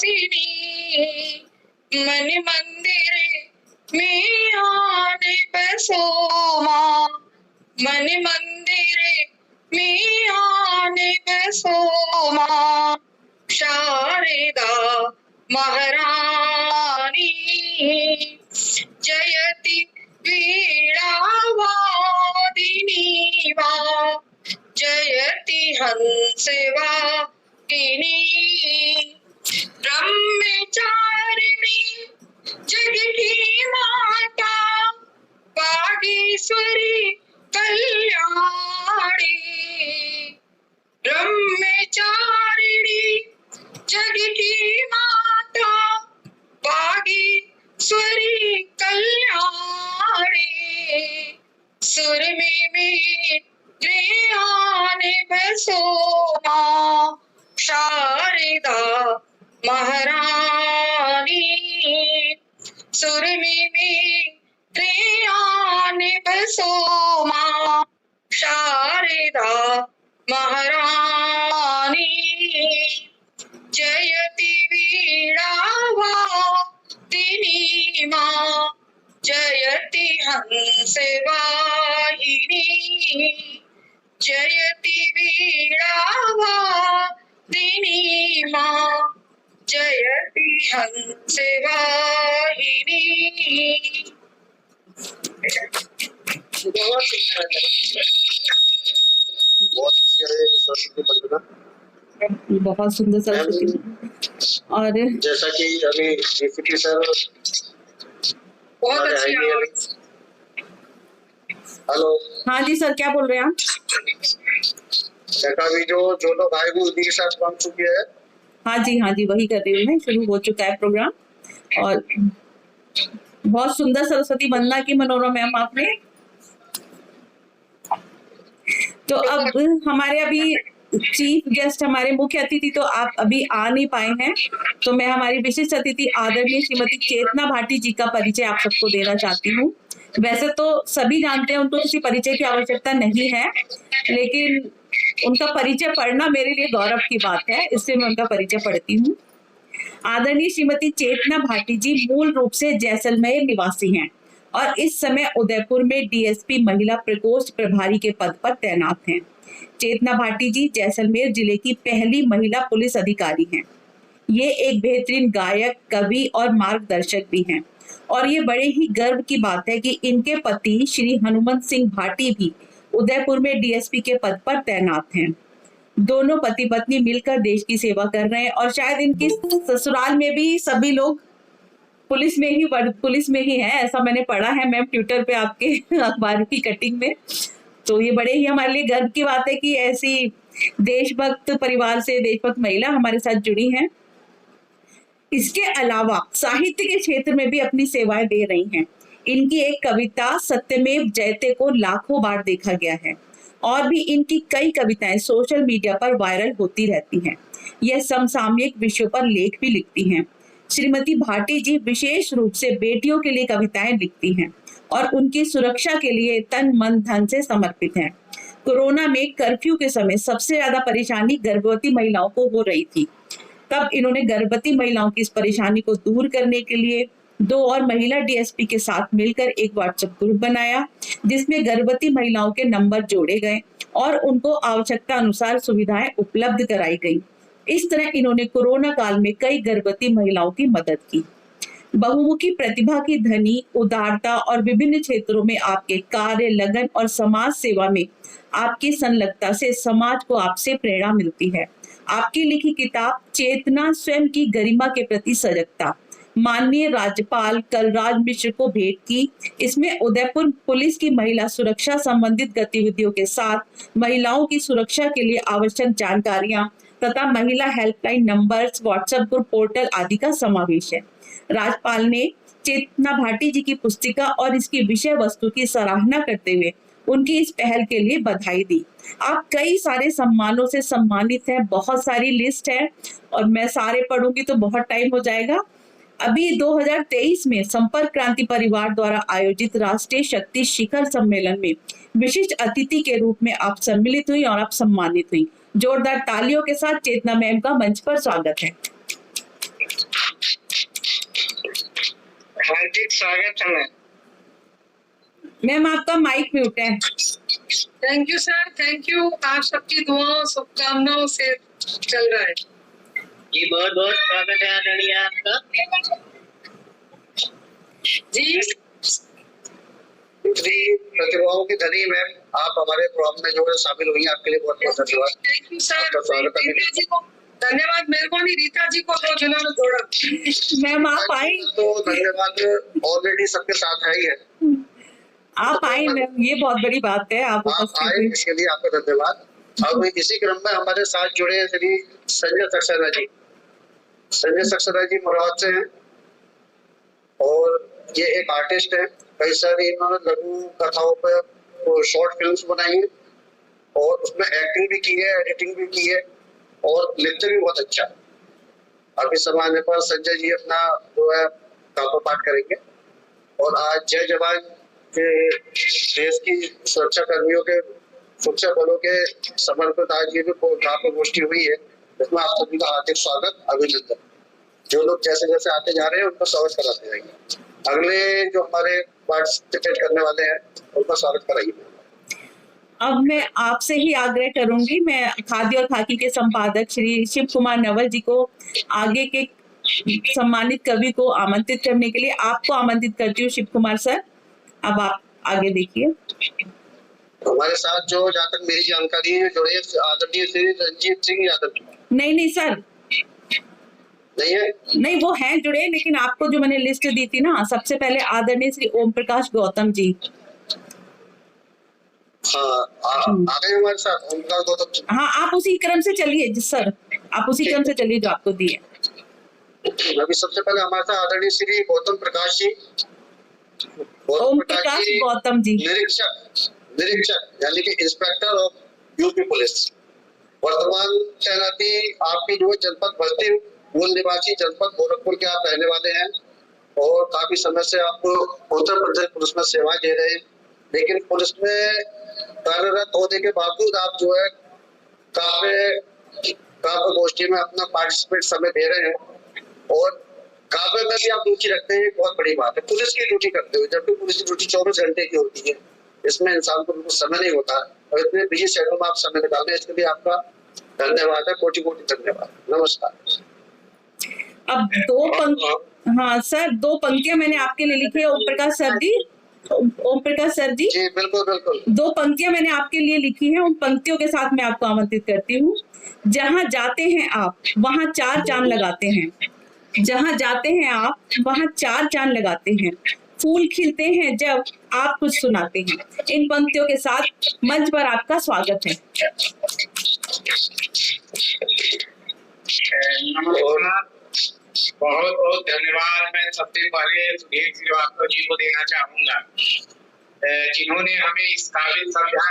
निवासिनी, मन मंदिर में आने बसो माँ, मन मंदिर में आने बसो माँ, शारदा महारानी। जयति वीणा वादिनी वा, जयति हंस वाहिनी। ब्रह्मचारिणी जग की माता, बागेश्वरी कल्याणी। ब्रह्मचारिणी जग की माता, बागेश्वरी कल्याणी। सुर में मेरे आने बसो माँ, शारदा महारानी। सुर में मेरे आने बसो माँ, शारदा महारानी। जयति वीणा वादिनी माँ, जयति हंस वाहिनी। जयति वीणा वादिनी माँ, जयति हंस वाहिनी। बहुत अच्छी है सरस्वती वंदना, बहुत सुंदर सरस्वती। और जैसा कि अभी डीसीपी सर बहुत अच्छी आवाज। हेलो, हाँ जी सर, क्या बोल रहे हैं आप? अभी जो लोग आए हुए उनके साथ बन चुकी है। हाँ जी वही कर रही हूँ मैं। शुरू हो चुका है प्रोग्राम और बहुत सुंदर सरस्वती वंदना की मनोरम मैम आपने। तो अब हमारे अभी चीफ गेस्ट, हमारे मुख्य अतिथि तो आप अभी आ नहीं पाए हैं, तो मैं हमारी विशिष्ट अतिथि आदरणीय श्रीमती चेतना भाटी जी का परिचय आप सबको देना चाहती हूँ। वैसे तो सभी जानते हैं, उनको किसी परिचय की आवश्यकता नहीं है, लेकिन उनका परिचय पढ़ना मेरे लिए गौरव की बात है, इसलिए मैं उनका परिचय पढ़ती हूँ। आदरणीय श्रीमती चेतना भाटी जी मूल रूप से जैसलमेर निवासी हैं और इस समय उदयपुर में डीएसपी महिला प्रकोष्ठ प्रभारी के पद पर तैनात हैं। चेतना भाटी जी जैसलमेर जिले की पहली महिला पुलिस अधिकारी हैं। ये एक बेहतरीन गायक, कवि और मार्गदर्शक भी हैं और ये बड़े ही गर्व की बात है कि इनके पति श्री हनुमंत सिंह भाटी भी उदयपुर में डीएसपी के पद पर तैनात हैं। दोनों पति पत्नी मिलकर देश की सेवा कर रहे हैं और शायद इनकी ससुराल में भी सभी लोग पुलिस में ही है, ऐसा मैंने पढ़ा है मैम ट्विटर पे आपके अखबार की कटिंग में। तो ये बड़े ही हमारे लिए गर्व की बात है कि ऐसी देशभक्त परिवार से देशभक्त महिला हमारे साथ जुड़ी हैं। इसके अलावा साहित्य के क्षेत्र में भी अपनी सेवाएं दे रही हैं। इनकी एक कविता सत्यमेव जयते को लाखों बार देखा गया है और भी इनकी कई कविताएं सोशल मीडिया पर वायरल होती रहती हैं। यह समसामयिक विषयों पर लेख भी लिखती हैं। श्रीमती भाटी जी विशेष रूप से बेटियों के लिए कविताएं लिखती हैं और उनकी सुरक्षा के लिए तन मन धन से समर्पित हैं। कोरोना में कर्फ्यू के समय सबसे ज्यादा परेशानी गर्भवती महिलाओं को हो रही थी, तब इन्होंने गर्भवती महिलाओं की इस परेशानी को दूर करने के लिए 2 और महिला डीएसपी के साथ मिलकर एक व्हाट्सएप ग्रुप बनाया, जिसमें गर्भवती महिलाओं के नंबर जोड़े गए और उनको आवश्यकता अनुसार सुविधाएं उपलब्ध कराई गई। इस तरह इन्होंने कोरोना काल में कई गर्भवती महिलाओं की मदद की। बहुमुखी प्रतिभा की धनी, उदारता और विभिन्न क्षेत्रों में आपके कार्य, लगन और समाज सेवा में आपकी संलग्नता से समाज को आपसे प्रेरणा मिलती है। आपकी लिखी किताब चेतना स्वयं की गरिमा के प्रति सजगता माननीय राज्यपाल कलराज मिश्र को भेंट की। इसमें उदयपुर पुलिस की महिला सुरक्षा संबंधित गतिविधियों के साथ महिलाओं की सुरक्षा के लिए आवश्यक जानकारियां तथा महिला helpline numbers, WhatsApp group, portal आदि का समावेश है। राज्यपाल ने चेतना भाटी जी की पुस्तिका और इसकी विषय वस्तु की सराहना करते हुए उनकी इस पहल के लिए बधाई दी। आप कई सारे सम्मानों से सम्मानित हैं, बहुत सारी लिस्ट है और मैं सारे पढ़ूंगी तो बहुत टाइम हो जाएगा। अभी 2023 में संपर्क क्रांति परिवार द्वारा आयोजित राष्ट्रीय शक्ति शिखर सम्मेलन में विशिष्ट अतिथि के रूप में आप सम्मिलित हुई और आप सम्मानित हुई। जोरदार तालियों के साथ चेतना मैम का मंच पर स्वागत है। हार्दिक स्वागत है मैम। मैम आपका माइक म्यूट है। Thank you sir, thank you. आप सबकी दुआओं शुभकामनाओं से चल रहा है जी। बहुत बहुत स्वागत है आदरणीय आपका। जी। इतनी प्रतिभाओं की धनी मैम, आप हमारे प्रोग्राम में जो है शामिल हुई हैं, आपके लिए बहुत बहुत धन्यवाद। Thank you sir. आपका स्वागत है। रीता जी को धन्यवाद। मेरे को नहीं, रीता जी को तो जिन्होंने जोड़ा। मैम आप आई, तो धन्यवाद ऑलरेडी सबके साथ है ही है। आप आई मैम, ये बहुत बड़ी बात है। आप आप उपस्थित आए, हुई। इसके लिए आपका धन्यवाद। अब इसी क्रम में हमारे साथ जुड़े हैं श्री संजय सक्सेना जी। संजय सक्सेना जी मुराद से हैं और ये एक आर्टिस्ट है। कई सारी इन्होंने लघु कथाओं पर शॉर्ट फिल्म्स बनाई है और उसमें एक्टिंग भी की है, एडिटिंग भी की है और लिखते भी बहुत अच्छा है। अभी समय आने पर संजय जी अपना जो है काव्य पाठ करेंगे। और आज जय जवान के देश की सुरक्षा कर्मियों के, सुरक्षा बलों के समर्पित आज ये जो काव्य गोष्ठी हुई है, इसमें आप सभी का हार्दिक स्वागत, अभिनंदन। जो लोग जैसे जैसे आते जा रहे हैं उनको स्वागत कराते जाएंगे। अगले जो हमारे पार्टिसिपेट करने वाले हैं उनका स्वागत कराइए। अब मैं आपसे ही आग्रह करूंगी, मैं खादी और खाकी के संपादक श्री शिव कुमार नवल जी को आगे के सम्मानित कवि को आमंत्रित करने के लिए आपको आमंत्रित करती हूँ। शिव कुमार सर, अब आप आगे देखिए। हमारे साथ जो, जहाँ तक मेरी जानकारी है, जुड़े आदरणीय श्री रंजीत सिंह यादव। नहीं सर, नहीं है? नहीं, वो हैं जुड़े, लेकिन आपको जो मैंने लिस्ट दी थी ना, सबसे पहले आदरणीय श्री ओम प्रकाश गौतम जी। हाँ, आ गए हमारे साथ ओम प्रकाश गौतम जी। हाँ, आप उसी क्रम से चलिए जी सर, आप उसी क्रम से चलिए जो आपको दिए। अभी सबसे पहले हमारे साथ आदरणीय श्री गौतम प्रकाश जी। ओम प्रकाश गौतम जी निरीक्षक यानी कि इंस्पेक्टर ऑफ यूपी पुलिस। वर्तमान तैनाती आपकी जो जनपद बस्ती, मूल निवासी जनपद गोरखपुर के आप रहने वाले हैं और काफी समय से आपको उत्तर प्रदेश पुलिस में सेवाएं दे रहे हैं। लेकिन पुलिस में कार्यरत होने के बावजूद आप जो है काव्य गोष्ठी में अपना पार्टिसिपेट समय दे रहे हैं और काव्य में भी आप रुचि रखते हैं। बहुत बड़ी बात है, पुलिस की ड्यूटी करते हुए, जबकि पुलिस की ड्यूटी 24 घंटे की होती है। इसमें इंसान को बिल्कुल समय नहीं होता और इतने बिजी शेड्यूल में आप समय निकाल रहे हैं, इसके लिए आपका धन्यवाद है, कोटि कोटि धन्यवाद। नमस्कार। अब हाँ सर, 2 पंक्तियां मैंने आपके लिए लिखी है। ओम प्रकाश सर जी, ओम प्रकाश सर जी, बिल्कुल बिल्कुल। 2 पंक्तियां मैंने आपके लिए लिखी है, उन पंक्तियों के साथ मैं आपको आमंत्रित करती हूँ। जहाँ जाते हैं आप वहाँ 4 चांद लगाते हैं, जहाँ जाते हैं आप वहाँ 4 चांद लगाते हैं, फूल खिलते हैं जब आप कुछ सुनाते हैं। इन पंक्तियों के साथ मंच पर आपका स्वागत है। नमस्कार, बहुत बहुत धन्यवाद। मैं सबसे पहले सुधीर श्रीवास्तव जी को देना चाहूंगा, जिन्होंने हमें इस काबिल समझा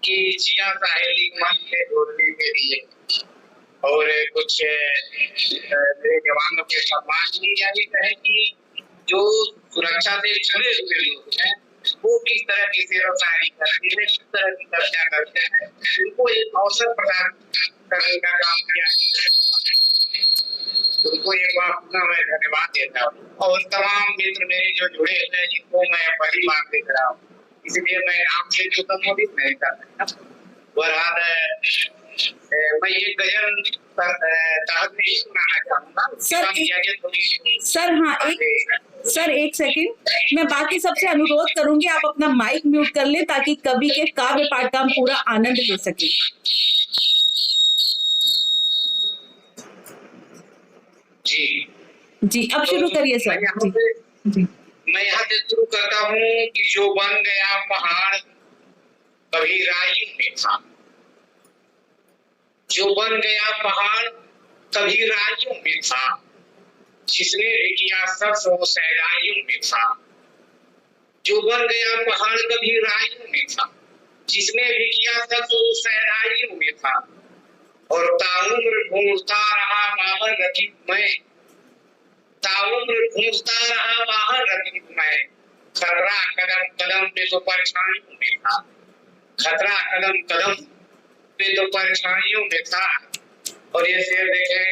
कि जिया साहेलिक मंच से जोड़ने के लिए और कुछ मेरे जवानों के सम्मान की जाहिर है कि जो सुरक्षा से जुड़े हुए लोग हैं वो किस तरह की सेवाकार्य करते हैं, किस तरह की चर्चा करते हैं, उनको एक अवसर प्रदान करने का काम किया है। उनको एक बार पुनः मैं धन्यवाद देता हूँ और तमाम मित्र मेरे जो जुड़े हुए हैं जिनको मैं पहली बार देख रहा हूँ, इसलिए मैं नाम से जो संबोधित नहीं कर सकता। बहरहाल मैं ये गजल तहत में ही सुनाना चाहूंगा। सर हाँ, एक सेकंड, मैं बाकी सबसे अनुरोध करूंगी आप अपना माइक म्यूट कर लें ताकि कवि के काव्य पाठ का हम पूरा आनंद ले सकें। जी अब शुरू करिए सर। मैं यहाँ से शुरू करता हूँ कि जो बन गया पहाड़ कभी राई में था, जो बन गया पहाड़ कभी राइयों में था, जिसने किया सब वो सहराइयों में था। जो बन गया पहाड़ कभी राइयों में था, जिसने भी किया सब वो सहराइयों में था। और ताउम्र ढूंढता रहा बाहर रखी मैं, ताउम्र ढूंढता रहा बाहर रखी मैं। खतरा कदम कदम पे तो परेशानियों में था, खतरा कदम कदम पे तो परेशानियों में था। और ये शेर देखें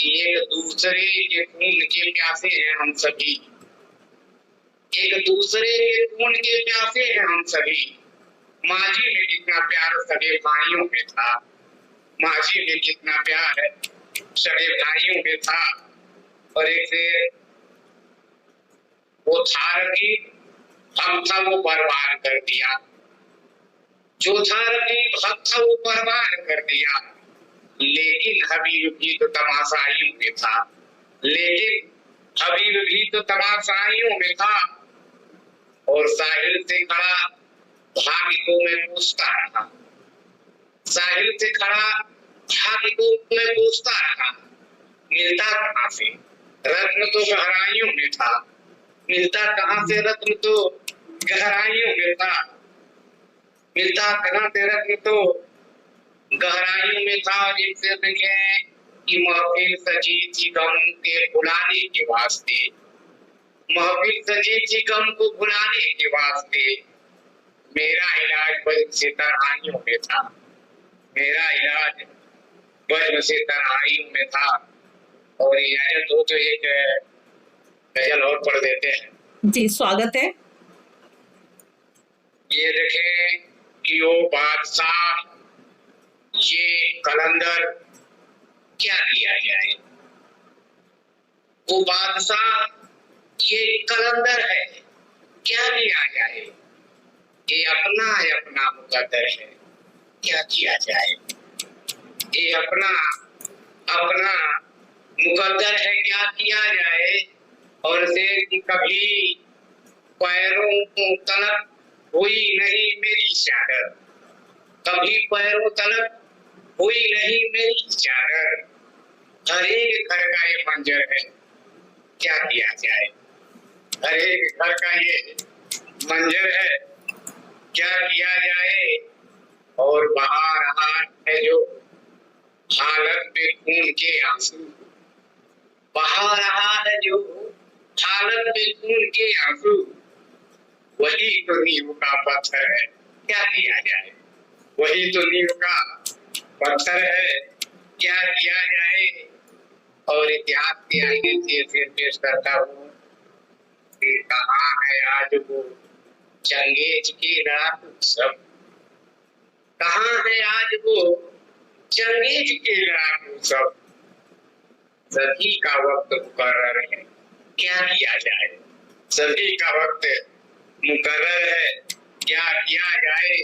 कि एक दूसरे के खून के प्यासे हैं हम सभी, एक दूसरे के खून के प्यासे हैं हम सभी। माझी में कितना प्यार सगे भाइयों में था, माझी में कितना प्यार सगे भाइयों में था। और एक से वो था रखी, हम था वो बर्बाद कर दिया, जो था रखी हम था वो बर्बाद कर दिया। लेकिन हबीब भी तो तमाशाइयों में था, लेकिन हबीब भी तो तमाशाइयों में था। और साहिल से खड़ा भाग्य को मैं पूछता रहा, साहिल से खड़ा भाग्य को मैं पूछता रहा, मिलता कहाँ से रत्न तो गहराइयों में था, मिलता कहाँ से रत्न तो गहराइयों में था, मिलता कहाँ से रत्न तो गहराइयों में था। और इससे देखे कि महफिल सजी थी गम के भुलाने के वास्ते, महफिल सजी थी गम को भुलाने के वास्ते। मेरा इलाज बज्म से तन्हाइयों में था, मेरा इलाज बज्म से तन्हाइयों में था। और ये आयत हो तो एक गजल और पढ़ देते हैं। जी स्वागत है। ये देखें कि वो बादशाह ये कलंदर क्या किया जाए, वो बादशाह ये कलंदर है क्या किया जाए, ये अपना है अपना मुकद्दर है क्या किया जाए, ये अपना अपना मुकद्दर है क्या किया जाए। और से कभी पैरों तलक हुई नहीं मेरी चादर, कभी पैरों तलक हुई नहीं मेरी चादर। हर एक घर का ये मंजर है क्या किया जाए, हर एक घर का ये मंजर है क्या किया जाए। और बहा रहा है जो हालत में खून के आंसू, बहा रहा है जो हालत में खून के आंसू, वही तो नींव का पत्थर है क्या किया जाए, वही तो नींव का पत्थर है क्या किया जाए। और इतिहास के आगे से पेश करता हूँ कि कहाँ है आज वो चंगेज की रात सब, कहाँ है आज वो चंगेज की रात सब। सभी का वक्त मुकर्रर है क्या किया जाए, सभी का वक्त मुकर्रर है क्या किया जाए।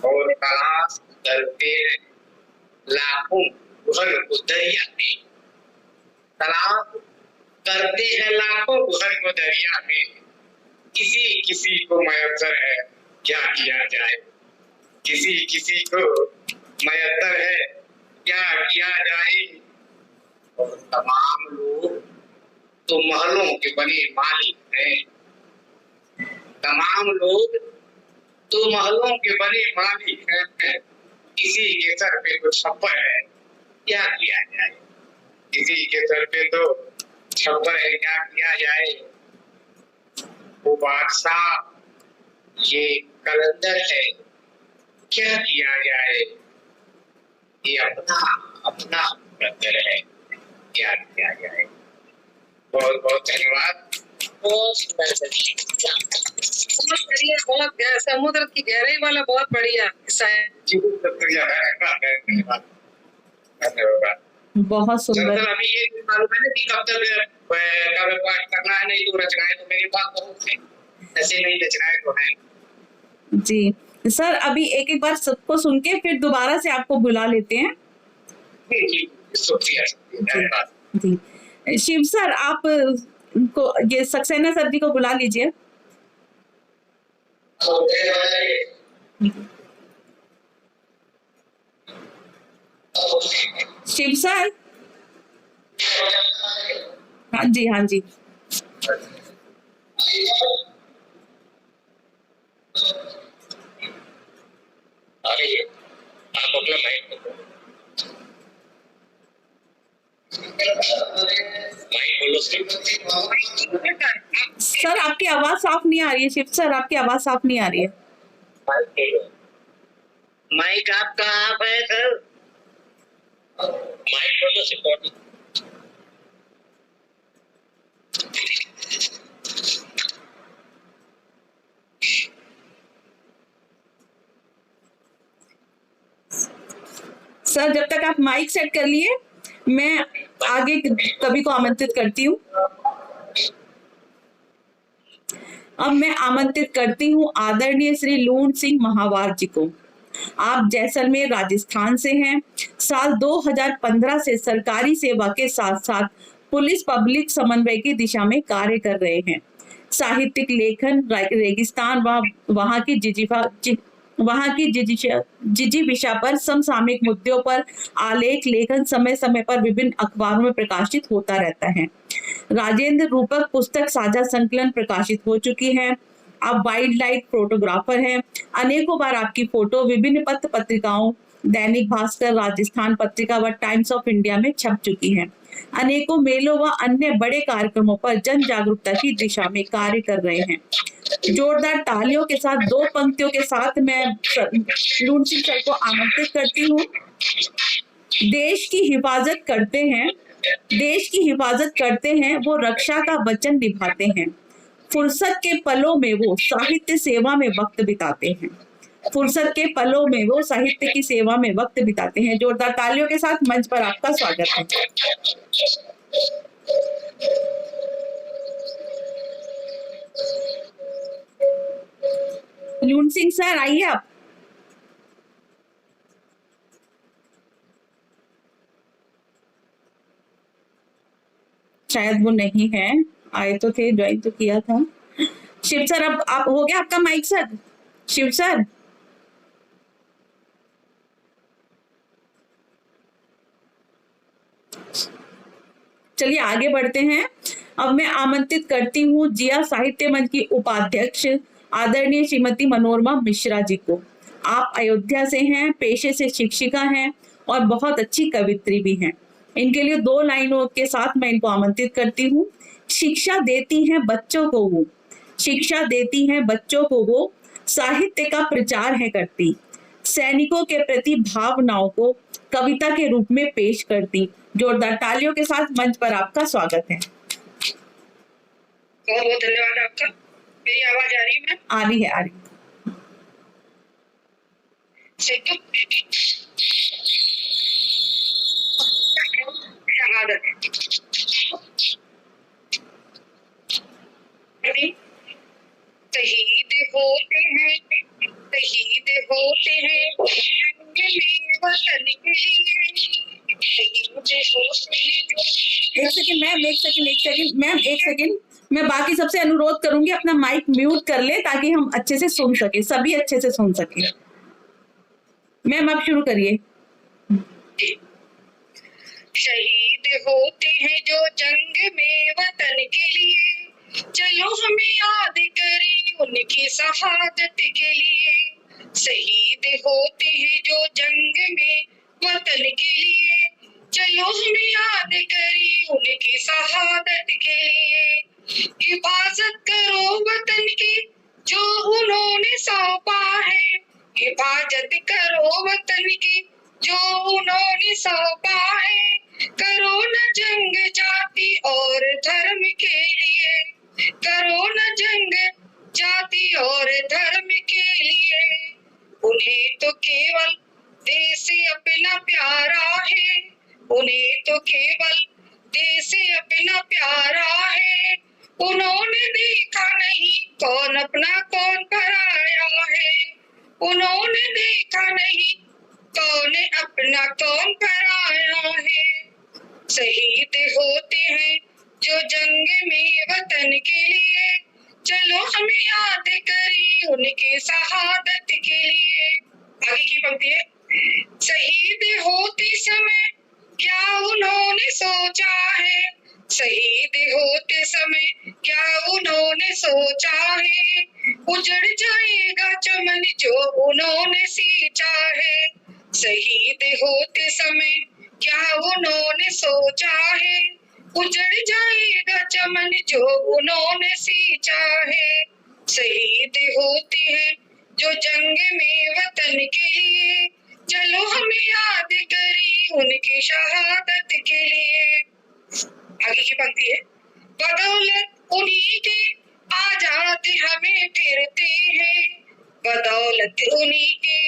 और तलाश करते हैं लाखों घर को दरिया में, तलाश करते हैं लाखों घर को दरिया में, किसी किसी को मयसर है क्या किया जाए, किसी किसी को मयसर है क्या किया जाए। और तमाम लोग तो महलों के बने मालिक हैं, तमाम लोग तो महलों के बने मालिक हैं, किसी के सर पे तो छप्पर है क्या किया जाए, किसी के सर पे तो छप्पर है क्या किया जाए। वो बादशाह ये कलंदर है क्या किया जाए, ये अपना अपना मुकद्दर है क्या किया जाए। बहुत बहुत धन्यवाद। बहुत बढ़िया, बहुत समुद्र की गहराई वाला बहुत बढ़िया किस्सा है। धन्यवाद धन्यवाद। बहुत सुंदर। सर अभी ये मालूम है ना कि कब तक कब पाठ करना है, नहीं तो रचनाएं तो मेरे पास बहुत है, ऐसे नहीं रचनाएं तो है। जी सर अभी एक एक बार सबको सुन के फिर दोबारा से आपको बुला लेते हैं। जी शुक्रिया धन्यवाद। जी शिव सर आप को ये सक्सेना सर जी को बुला लीजिए। शिव सर हाँ जी हाँ जी। आप अपना माइक बोलो सर आपकी आवाज साफ नहीं आ रही है। शिव सर आपकी आवाज साफ नहीं आ रही है। माइक आपका आप है सर, माइक बोलो सर जब तक आप माइक सेट कर लिए मैं आगे कवि को आमंत्रित करती हूँ। अब मैं आमंत्रित करती हूँ आदरणीय श्री लूण सिंह महावार जी को। आप जैसलमेर राजस्थान से हैं। साल 2015 से सरकारी सेवा के साथ साथ पुलिस पब्लिक समन्वय की दिशा में कार्य कर रहे हैं। साहित्यिक लेखन, रेगिस्तान वहाँ की जिजीविषा पर समसामयिक मुद्दों पर आलेख लेखन समय समय पर विभिन्न अखबारों में प्रकाशित होता रहता है। राजेंद्र रूपक पुस्तक साझा संकलन प्रकाशित हो चुकी है। आप वाइल्ड लाइफ फोटोग्राफर हैं। अनेकों बार आपकी फोटो विभिन्न पत्र पत्रिकाओं, दैनिक भास्कर, राजस्थान पत्रिका व टाइम्स ऑफ इंडिया में छप चुकी है। अनेकों मेलों व अन्य बड़े कार्यक्रमों पर जन जागरूकता की दिशा में कार्य कर रहे हैं। जोरदार तालियों के साथ 2 पंक्तियों के साथ मैं लूण सिंह सर को आमंत्रित करती हूँ। देश की हिफाजत करते हैं वो रक्षा का वचन निभाते हैं। फुर्सत के पलों में वो साहित्य सेवा में वक्त बिताते हैं। फुर्सत के पलों में वो साहित्य की सेवा में वक्त बिताते हैं। जोरदार तालियों के साथ मंच पर आपका स्वागत है। लूण सिंह सर आइए आप। शायद वो नहीं है, आए तो थे, ज्वाइन तो किया था। शिव सर अब आप हो गया आपका माइक सर? शिव सर चलिए आगे बढ़ते हैं। अब मैं आमंत्रित करती हूँ जिया साहित्य मंच की उपाध्यक्ष आदरणीय श्रीमती मनोरमा मिश्रा जी को। आप अयोध्या से हैं, पेशे से शिक्षिका हैं और बहुत अच्छी कवित्री भी हैं। इनके लिए 2 लाइनों के साथ मैं इनको आमंत्रित करती हूँ। शिक्षा देती हैं बच्चों को वो, शिक्षा देती हैं बच्चों को वो, साहित्य का प्रचार है करती, सैनिकों के प्रति भावनाओं को कविता के रूप में पेश करती। जोरदार तालियों के साथ मंच पर आपका स्वागत है। बहुत बहुत धन्यवाद आपका। मेरी आवाज आ रही है? आ रही है, आ रही है। शहादत शहीद होते हैं, शहीद होते हैं वतन के लिए, शहीद होते हैं। एक सेकंड मैं बाकी सबसे अनुरोध करूंगी अपना माइक म्यूट कर ले ताकि हम अच्छे से सुन सके, सभी अच्छे से सुन सके। मैम आप शुरू करिए। शहीद होते हैं जो जंग में वतन के लिए, चलो हमें याद करें उनकी शहादत के लिए। शहीद होते हैं जो जंग में वतन के लिए, चलो हमें याद करें उनकी शहादत के लिए। हिफाजत करो वतन की जो उन्होंने सौंपा है, हिफाजत करो वतन की जो उन्होंने सौंपा है। करो न जंग जाति और धर्म के लिए, करो न जंग जाति और धर्म के लिए। उन्हें तो केवल देश अपना प्यारा है, उन्हें तो केवल देश अपना प्यारा है। उन्होंने देखा नहीं कौन अपना कौन पराया है, उन्होंने देखा नहीं कौन अपना कौन पराया है। शहीद होते हैं जो जंग में वतन के लिए, चलो हमें याद करें उनके शहादत के लिए। आगे की पंक्ति है, शहीद होते समय क्या उन्होंने सोचा है, शहीद होते समय क्या उन्होंने सोचा है। उजड़ जाएगा चमन जो उन्होंने सींचा है, शहीद होते समय क्या उन्होंने सोचा है। उजड़ जाएगा चमन जो उन्होंने सींचा है। शहीद होते हैं जो जंग में वतन के लिए, चलो हमें याद करें उनकी शहादत के लिए। आगे की पंक्ति है, बदौलत उन्हीं के आजाद हमें फिरते हैं, बदौलत उन्हीं के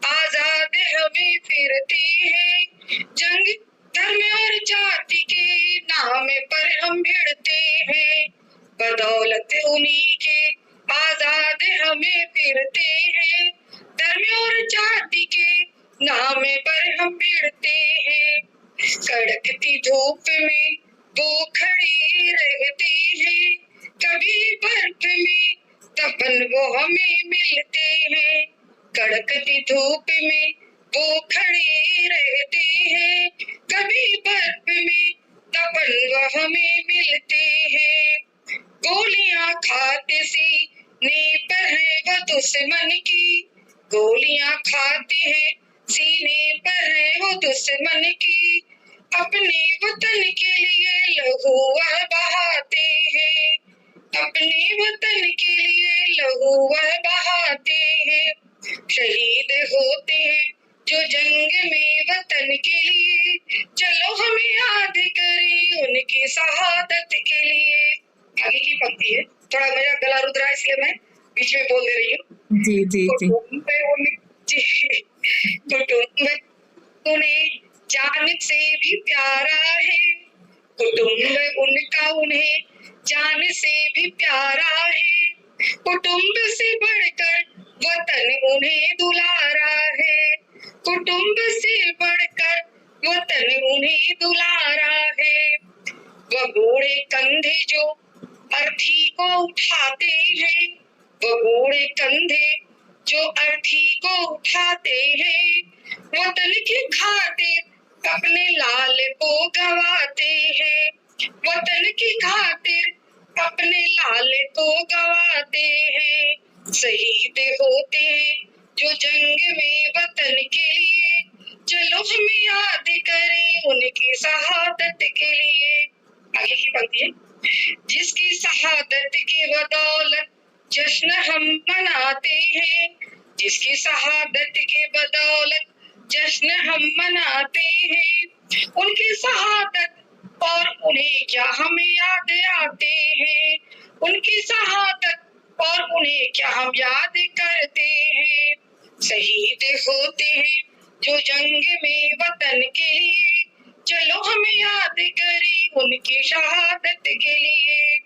आजाद हमें फिरते हैं। जंग धर्म और जाति के नाम पर हम भिड़ते हैं। बदौलत उन्हीं के आजाद हमें फिरते हैं। धर्म और जाति के नाम पर हम भिड़ते हैं। कड़कती धूप में वो खड़े रहते हैं। कभी बर्फ में तपन वो हमें मिलते हैं। कड़कती धूप में वो खड़े रहते हैं। कभी बर्फ में तपन वो हमें मिलते हैं। गोलियां खाते सीने पर है वो दुश्मन की। गोलियां खाते हैं सीने पर है वो दुश्मन की। अपने वतन के लिए लहू वह बहाते हैं। अपने वतन के लिए लहू वह बहाते हैं। शहीद होते हैं जो जंग में वतन के लिए। चलो हम याद करें उनकी शहादत के लिए। आगे की पंक्ति है, थोड़ा मेरा गला रुध रहा है इसलिए मैं बीच में बोल दे रही हूँ। जी जी जी कुटुंब उन्हें जान से भी प्यारा है। कुटुंब उनका उन्हें जान से भी प्यारा है। कुटुंब से बढ़कर वतन उन्हें दुलारा है। कुटुंब से बढ़कर वतन उन्हें दुलारा है। वह बूढ़े कंधे जो अर्थी को उठाते हैं। वह बूढ़े कंधे जो अर्थी को उठाते हैं। वतन की खातिर अपने लाल को गवाते हैं। वतन की खातिर अपने लाल को गवाते हैं। शहीद होते हैं जो जंग में वतन के लिए। चलो हम याद करें उनकी शहादत के लिए। आगे की पंक्ति है, जिसकी शहादत की बदौलत जश्न हम मनाते हैं। जिसकी शहादत के बदौलत जश्न हम मनाते हैं। उनकी शहादत और उन्हें क्या हम याद आते हैं। उनकी शहादत और उन्हें क्या हम याद करते हैं। शहीद होते हैं जो जंग में वतन के लिए। चलो हम याद करें उनकी शहादत के लिए।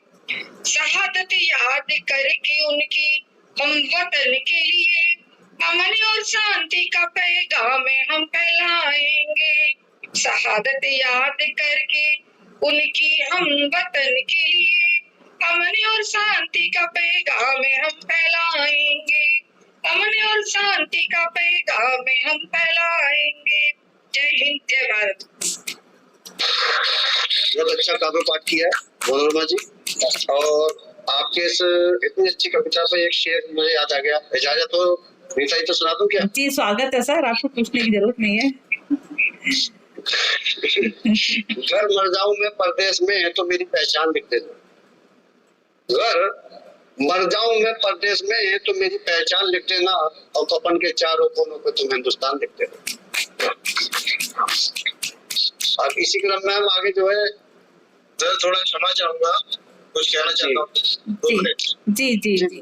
शहादत याद करके उनकी हम वतन के लिए अमन और शांति का पैगाम हम फैलाएंगे। शहादत याद करके उनकी हम वतन के लिए अमन और शांति का पैगाम हम फैलाएंगे। अमन और शांति का पैगाम हम फैलाएंगे। जय हिंद, जय भारत। बहुत अच्छा काव्य पाठ किया है मनोरमा जी। और आपके इस इतनी अच्छी कविता पे एक शेर मुझे याद आ गया, इजाजत हो रीता जी तो सुना दूं क्या? जी स्वागत है सर, आपको पूछने की जरूरत नहीं है। घर मर जाऊं मैं परदेश में तो मेरी पहचान लिख दे दो। घर मर जाऊं मैं परदेश में तो मेरी पहचान लिख देना। और कफन के चारों कोनों पे तुम हिंदुस्तान लिख देना। अब इसी क्रम में हम आगे जो है सर थोड़ा क्षमा चाहूंगा, कुछ कहना चाहता हूँ। 2 मिनट। जी जी जी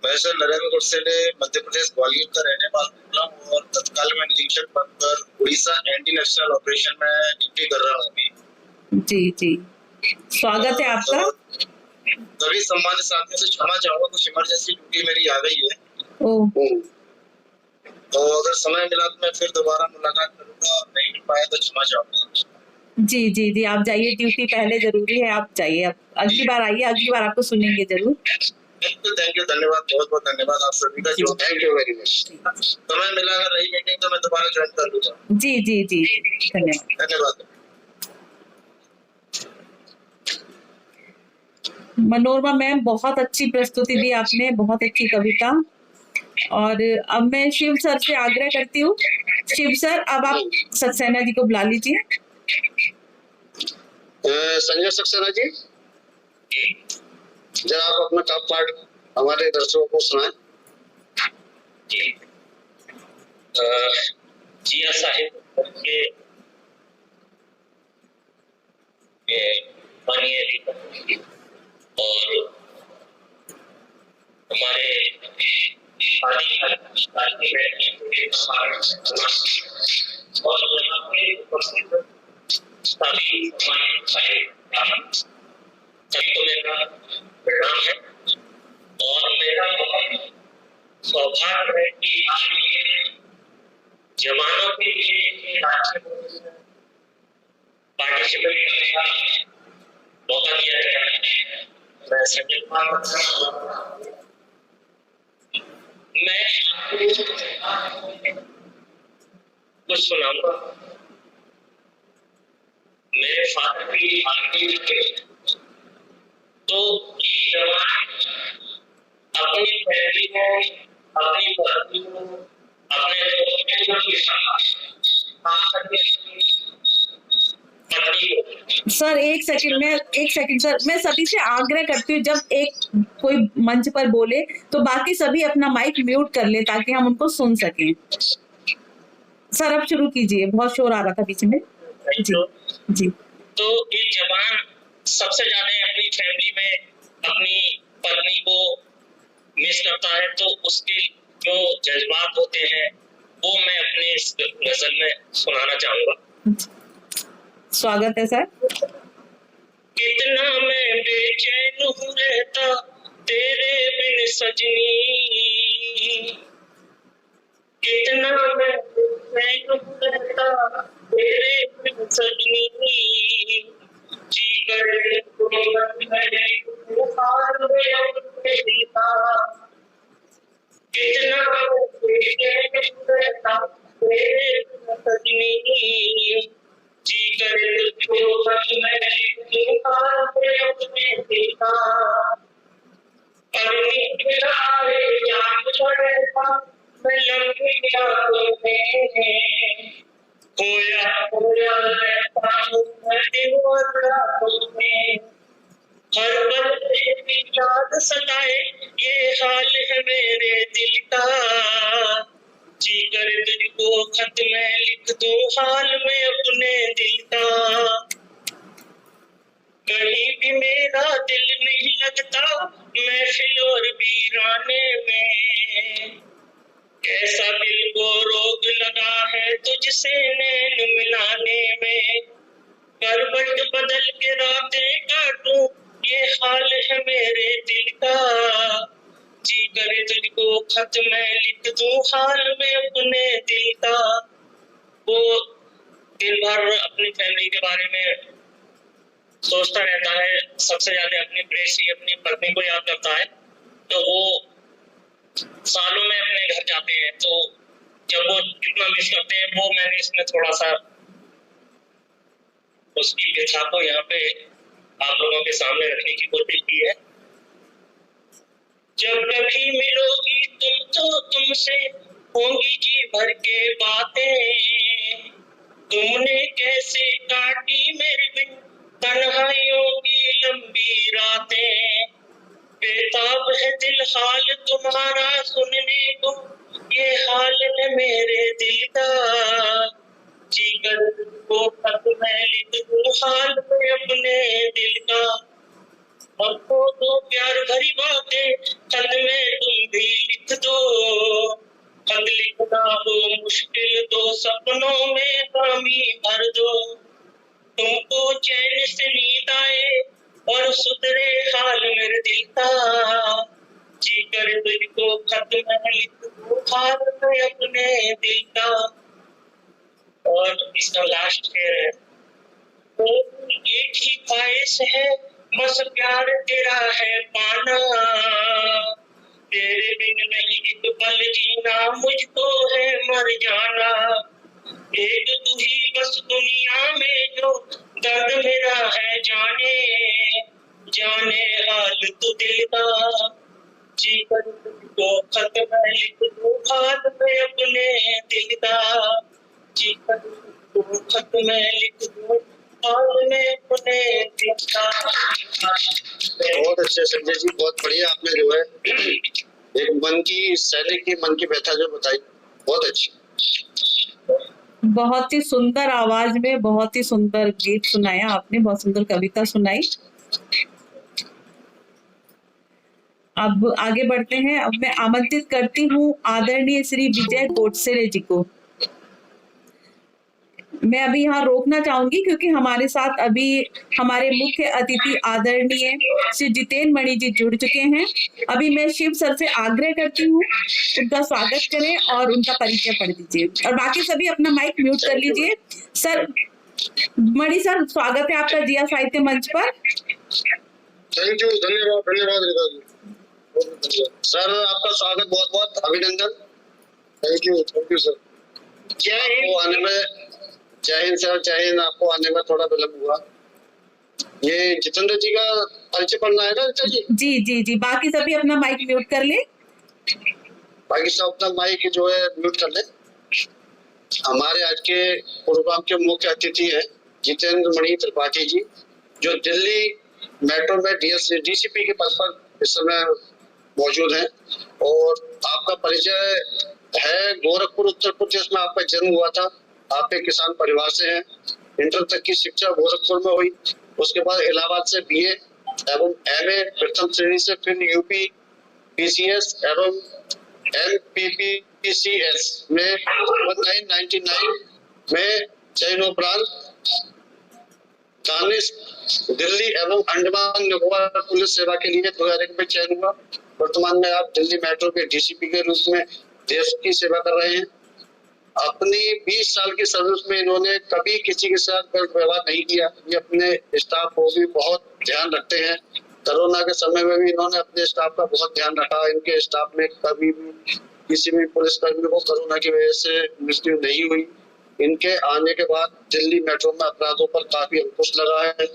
मैं सर नरेंद्र गुरसेले मध्य प्रदेश ग्वालियर का रहने वाला हूँ और तत्काल में निरीक्षक बनकर उड़ीसा एंटी नक्सल ऑपरेशन में ड्यूटी कर रहा हूँ अभी। जी जी स्वागत है आपका। सभी सम्मानित साथियों से क्षमा चाहूंगा, कुछ इमरजेंसी ड्यूटी मेरी आ गई है। ओ तो अगर समय मिला तो मैं फिर दोबारा मुलाकात करूंगा, नहीं मिल पाया तो क्षमा चाहूंगा। जी जी जी आप जाइए, ड्यूटी पहले जरूरी है, आप जाइए। आप अगली बार आइए, अगली बार आपको सुनेंगे जरूर। थैंक यू, धन्यवाद, बहुत बहुत धन्यवाद आप सभी का। जो थैंक यू वेरी मच। समय मिला अगर रही मीटिंग तो मैं दोबारा ज्वाइन कर लूंगा। जी जी जी धन्यवाद। धन्यवाद। मनोरमा मैम बहुत अच्छी प्रस्तुति दी आपने, बहुत अच्छी कविता। और अब मैं शिव सर से आग्रह करती हूँ, शिव सर अब आप सक्सेना जी को बुला लीजिए। संजय सक्सेना जी, जरा आप अपना काव्य पाठ हमारे दर्शकों को सुनाएं। जिया साहिब के माननीय लेखक और हमारे शादी में और यहाँ पे उपस्थित सभी सभी को मेरा प्रणाम है और मेरा बहुत सौभाग्य है कि आज ये जवानों के लिए पार्टिसिपेट करने का मौका दिया गया है। मैं संजय कुमार मैं आपको कुछ सुनाऊंगा। मेरे फादर की आर्मी थे, तो एक जवान अपनी फैमिली को, अपनी पत्नी को, अपने दोस्तों के साथ सर एक सेकंड सर, मैं सभी से आग्रह करती हूँ जब एक कोई मंच पर बोले तो बाकी सभी अपना माइक म्यूट कर ले ताकि हम उनको सुन सकें। सर अब शुरू कीजिए, बहुत शोर आ रहा था पीछे में। जी तो ये जवान सबसे ज्यादा अपनी फैमिली में अपनी पत्नी को मिस करता है, तो उसके जो जज्बात होते हैं वो मैं अपने इस गजल में सुनाना चाहूंगा। स्वागत है सर। कितना मैं बेचैन हूँ रहता तेरे बिन सजनी, कितना मैं बेचैन हूँ रहता तेरे बिन सजनी, जी करे तो हार में अपने दिल का, कितना मैं बेचैन हूँ रहता तेरे बिन सजनी, जी करे तो मैं हार में अपने दिल का, और निकलाए जान छोड़ता मैं लंबी रातों में, खोया खोया रहता हूँ मैं दीवार रातों में, हर पल तेरी याद सताए ये हाल है मेरे दिल का, जी करे तुझको खत में लिख दूं हाल में अपने दिल का, कहीं भी मेरा दिल नहीं लगता महफिल और वीराने में, कैसा दिल को रोग लगा है तुझसे नैन मिलाने में, करवट बदल के रातें काटूं ये हाल है मेरे दिल का, जी करे तुझको खत में लिख दूं हाल में अपने दिल का। वो दिन भर अपनी फैमिली के बारे में सोचता रहता है, सबसे ज्यादा अपनी प्रेसी अपनी पत्नी को याद करता है, तो वो सालों में अपने घर जाते हैं, तो जब वो कितना मिस करते हैं वो मैंने इसमें थोड़ा सा उसकी व्यथा को यहाँ पे आप लोगों के सामने रखने की कोशिश की है। जब कभी मिलोगी तुम तो तुमसे होंगी जी भर के बातें, तुमने कैसे काटी मेरे बिन तन्हाइयों की लंबी रातें, बेताब है दिल हाल तुम्हारा सुनने को ये हाल है मेरे दिल का, जी कर को खत में लिख दूं हाल में अपने दिल का, हमको दो प्यार भरी बातें खत में तुम भी लिख दो, खत लिखना हो मुश्किल दो सपनों में खामी भर दो, तुमको चैन से नींद आए और सुधरे हाल मेरे दिल का, जी करे तुझको खत में लिख दूं हाल में अपने दिल का। और इसका लास्ट शेर है, तो एक ही ख्वाहिश है बस प्यार तेरा है पाना, तेरे बिन नहीं एक पल जीना मुझको है मर जाना, एक तू ही बस दुनिया में जो दर्द मेरा है जाने, जाने हाल तू दिल का, जी कर तुझको खत में लिख दूं हाल में अपने दिल का, जी कर तुझको खत में लिख दूं हाल में अपने दिल का। बहुत अच्छे संजय जी, बहुत बढ़िया। आपने जो है एक मन की सैनिक की मन की व्यथा जो बताई, बहुत अच्छी। बहुत ही सुंदर आवाज में बहुत ही सुंदर गीत सुनाया आपने, बहुत सुंदर कविता सुनाई। अब आगे बढ़ते हैं। अब मैं आमंत्रित करती हूँ आदरणीय श्री विजय गोडसे जी को। मैं अभी यहाँ रोकना चाहूंगी क्योंकि हमारे साथ अभी हमारे मुख्य अतिथि आदरणीय श्री जितेंद्र मणि जी जुड़ चुके हैं। अभी मैं शिव सर से आग्रह करती हूँ उनका स्वागत करें और उनका परिचय पढ़ दीजिए, और बाकी सभी अपना माइक म्यूट कर लीजिए। सर मणि सर, स्वागत है आपका जिया साहित्य मंच पर। थैंक यू, धन्यवाद धन्यवाद रीता जी। सर आपका स्वागत, बहुत बहुत अभिनंदन। Thank you sir. आपको आने में, जय हिंद सर, जय हिंद। आपको आने में थोड़ा विलम्ब हुआ। ये जितेंद्र जी का परिचय पढ़ना है ना रीता जी? जी जी जी, बाकी सभी अपना माइक म्यूट कर ले। बाकी सब अपना माइक जो है म्यूट कर ले। हमारे आज के प्रोग्राम के मुख्य अतिथि है जितेंद्र मणि त्रिपाठी जी, जो दिल्ली मेट्रो में डीसीपी के पद पर इस समय मौजूद हैं। और आपका परिचय है गोरखपुर उत्तर प्रदेश में आपका जन्म हुआ था। आप एक किसान परिवार से हैं। इंटर तक की शिक्षा गोरखपुर में हुई। उसके बाद इलाहाबाद से बीए एवं एमए प्रथम श्रेणी से, फिर यूपी पीसीएस एवं एमपीपीसीएस में 1999 में चयनोपरांत कानिस दिल्ली एवं अंडमान निकोबार पुलिस सेवा के लिए 2001 में चयन हुआ। वर्तमान में आप दिल्ली मेट्रो के डीसीपी के रूप में देश की सेवा कर रहे हैं। अपनी 20 साल की सर्विस में इन्होंने कभी किसी के साथ गलत व्यवहार नहीं किया। ये अपने स्टाफ को भी बहुत ध्यान रखते हैं। कोरोना के समय में भी इन्होंने अपने स्टाफ का बहुत ध्यान रखा। इनके स्टाफ में कभी भी किसी भी पुलिसकर्मी को कोरोना की वजह से मृत्यु नहीं हुई। इनके आने के बाद दिल्ली मेट्रो में अपराधों पर काफी अंकुश लगा है।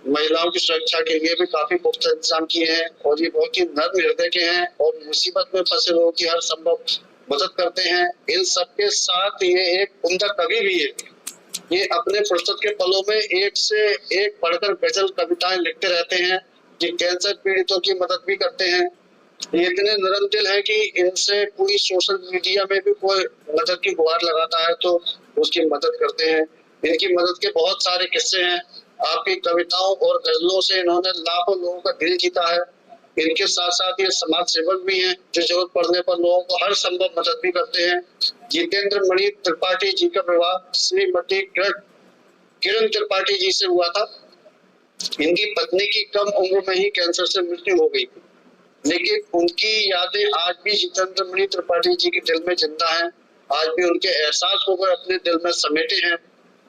महिलाओं की सुरक्षा के लिए भी काफी पुख्ता इंतजाम किए हैं और ये बहुत ही नर्म हृदय के हैं और मुसीबत में फंसे लोगों की हर संभव मदद करते हैं। इन सबके साथ ये एक उम्दा कवि भी है। ये अपने फुर्सत के पलों में एक से एक पढ़कर गजल कविताएं लिखते रहते हैं। ये कैंसर पीड़ितों की मदद भी करते हैं। ये इतने नरम दिल है कि इनसे पूरी सोशल मीडिया में भी कोई मदद की गुहार लगाता है तो उसकी मदद करते हैं। इनकी मदद के बहुत सारे किस्से हैं। आपकी कविताओं और गजलों से इन्होंने लाखों लोगों का दिल जीता है। इनके साथ साथ ये समाज सेवक भी हैं जो जरूरत पड़ने पर लोगों को हर संभव मदद भी करते हैं। जितेंद्र मणि त्रिपाठी जी का विवाह श्रीमती किरण त्रिपाठी जी से हुआ था। इनकी पत्नी की कम उम्र में ही कैंसर से मृत्यु हो गई, लेकिन उनकी यादें आज भी जितेंद्र मणि त्रिपाठी जी के दिल में जिंदा हैं। आज भी उनके एहसास को वे अपने दिल में समेटे हैं।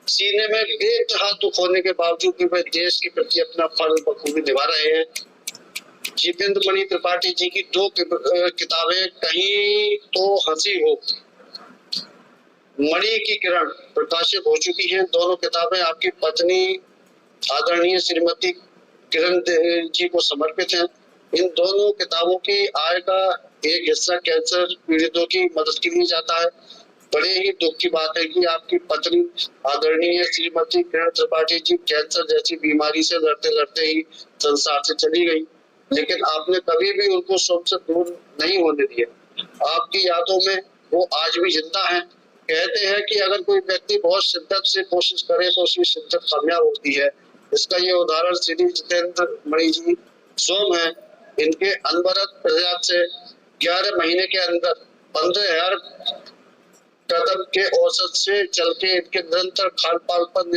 सीने में बेतहा दुख होने के बावजूद भी वे देश के प्रति अपना फर्ज बखूबी निभा रहे हैं। जितेंद्र मणि त्रिपाठी जी की 2 किताबें, कहीं तो हंसी हो, मणि की किरण, प्रकाशित हो चुकी हैं। दोनों किताबें आपकी पत्नी आदरणीय श्रीमती किरण जी को समर्पित हैं। इन दोनों किताबों की आय का एक हिस्सा कैंसर पीड़ितों की मदद के लिए जाता है। बड़े ही दुख की बात है कि आपकी पत्नी आदरणीय श्रीमती किरण त्रिपाठी जी कैंसर जैसी बीमारी से लड़ते लड़ते ही संसार से चली गई, लेकिन आपने कभी भी उनको शोक से दूर नहीं होने दिया। आपकी यादों में वो आज भी जिंदा हैं। कहते हैं कि अगर कोई व्यक्ति बहुत शिद्दत से कोशिश करे तो उसकी शिद्दत कामयाब होती है। इसका ये उदाहरण श्री जितेंद्र मणि जी स्वयं है। इनके अनवरत प्रयास से 11 महीने के अंदर 15,000 कदम के औसत से चल के इनके निरंतर खान पान पर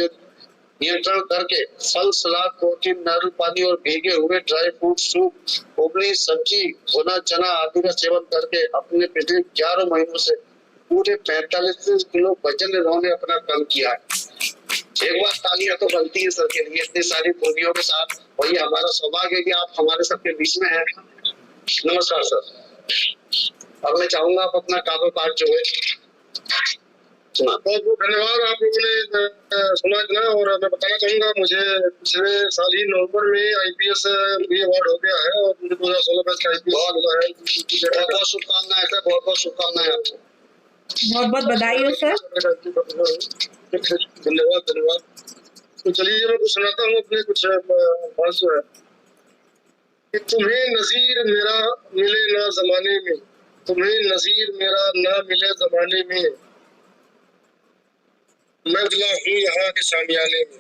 नियंत्रण करके फल, सलाद, प्रोटीन, नारियल पानी और भीगे हुए ड्राई फ्रूट, सूप, उबली सब्जी, भुना चना आदि का सेवन करके अपने पिछले 11 महीनों से पूरे 45 किलो वजन इन्होंने अपना कम किया है। एक बार तालियां तो बनती है सर के लिए इतनी सारी खूबियों के साथ, और ये हमारा सौभाग्य है कि आप हमारे सबके बीच में हैं। नमस्कार सर। अब मैं चाहूंगा आप अपना कागज पाठ जो है बहुत बहुत धन्यवाद। आप लोगों ने सुना इतना, और मैं बताना चाहूंगा मुझे पिछले साल ही नवंबर में आईपीएस भी अवार्ड हो गया है और मुझे 2016 में इसका आईपीएस मिला है। बहुत बहुत शुभकामनाएं सर, बहुत बहुत शुभकामनाएं आपको। बहुत बहुत बधाई हो सर। धन्यवाद धन्यवाद। तो चलिए मैं कुछ सुनाता हूँ अपने कुछ भाषण है कि तुम्हें नजीर मेरा मिले ना जमाने में, तुम्हें नजीर मेरा ना मिले जमाने में, मैं उजला हूँ यहाँ के सामियाने में,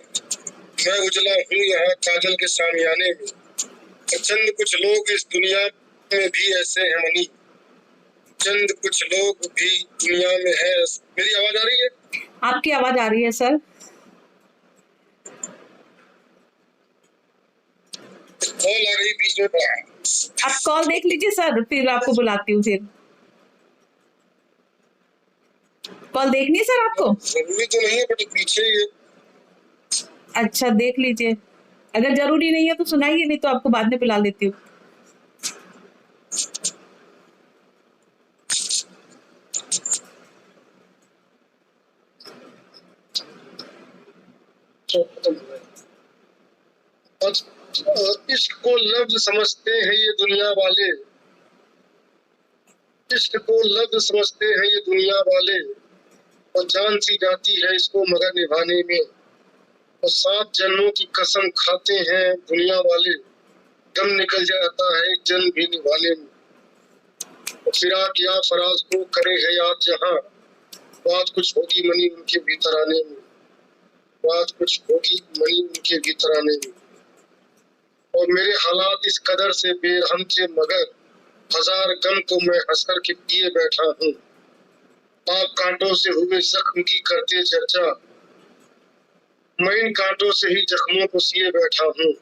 मैं उजला हूँ यहाँ काजल के सामियाने में, चंद कुछ लोग इस दुनिया में भी ऐसे हैं मनी, चंद कुछ लोग भी दुनिया में है। मेरी आवाज आ रही है? आपकी आवाज आ रही है सर। कॉल आ रही बीच में पड़ा। आप कॉल देख लीजिए सर, फिर आपको बुलाती हूँ। फिर कॉल देखनी है सर आपको? जरूरी तो नहीं है बट पीछे ही है। अच्छा देख लीजिए, अगर जरूरी नहीं है तो सुनाइए, नहीं तो आपको बाद में बुला लेती हूँ। इश्क को लफ्ज समझते हैं ये दुनिया वाले, इश्क को लफ्ज समझते हैं ये दुनिया वाले, और जान सी जाती है इसको मगर निभाने में, और 7 जन्मों की कसम खाते हैं दुनिया वाले, दम निकल जाता है एक जन्म भी निभाने में। और फिराक या फराज को करे है याद जहां, बात कुछ होगी मनी उनके भीतर आने में, बात कुछ होगी मनी उनके भीतर आने में। और मेरे हालात इस कदर से बेरहम थे मगर 1000 गम को मैं हंसकर के पिए बैठा हूँ। आप कांटों से हुए जख्म की करते चर्चा, मैं इन कांटों से ही जख्मों को सिए बैठा हूँ।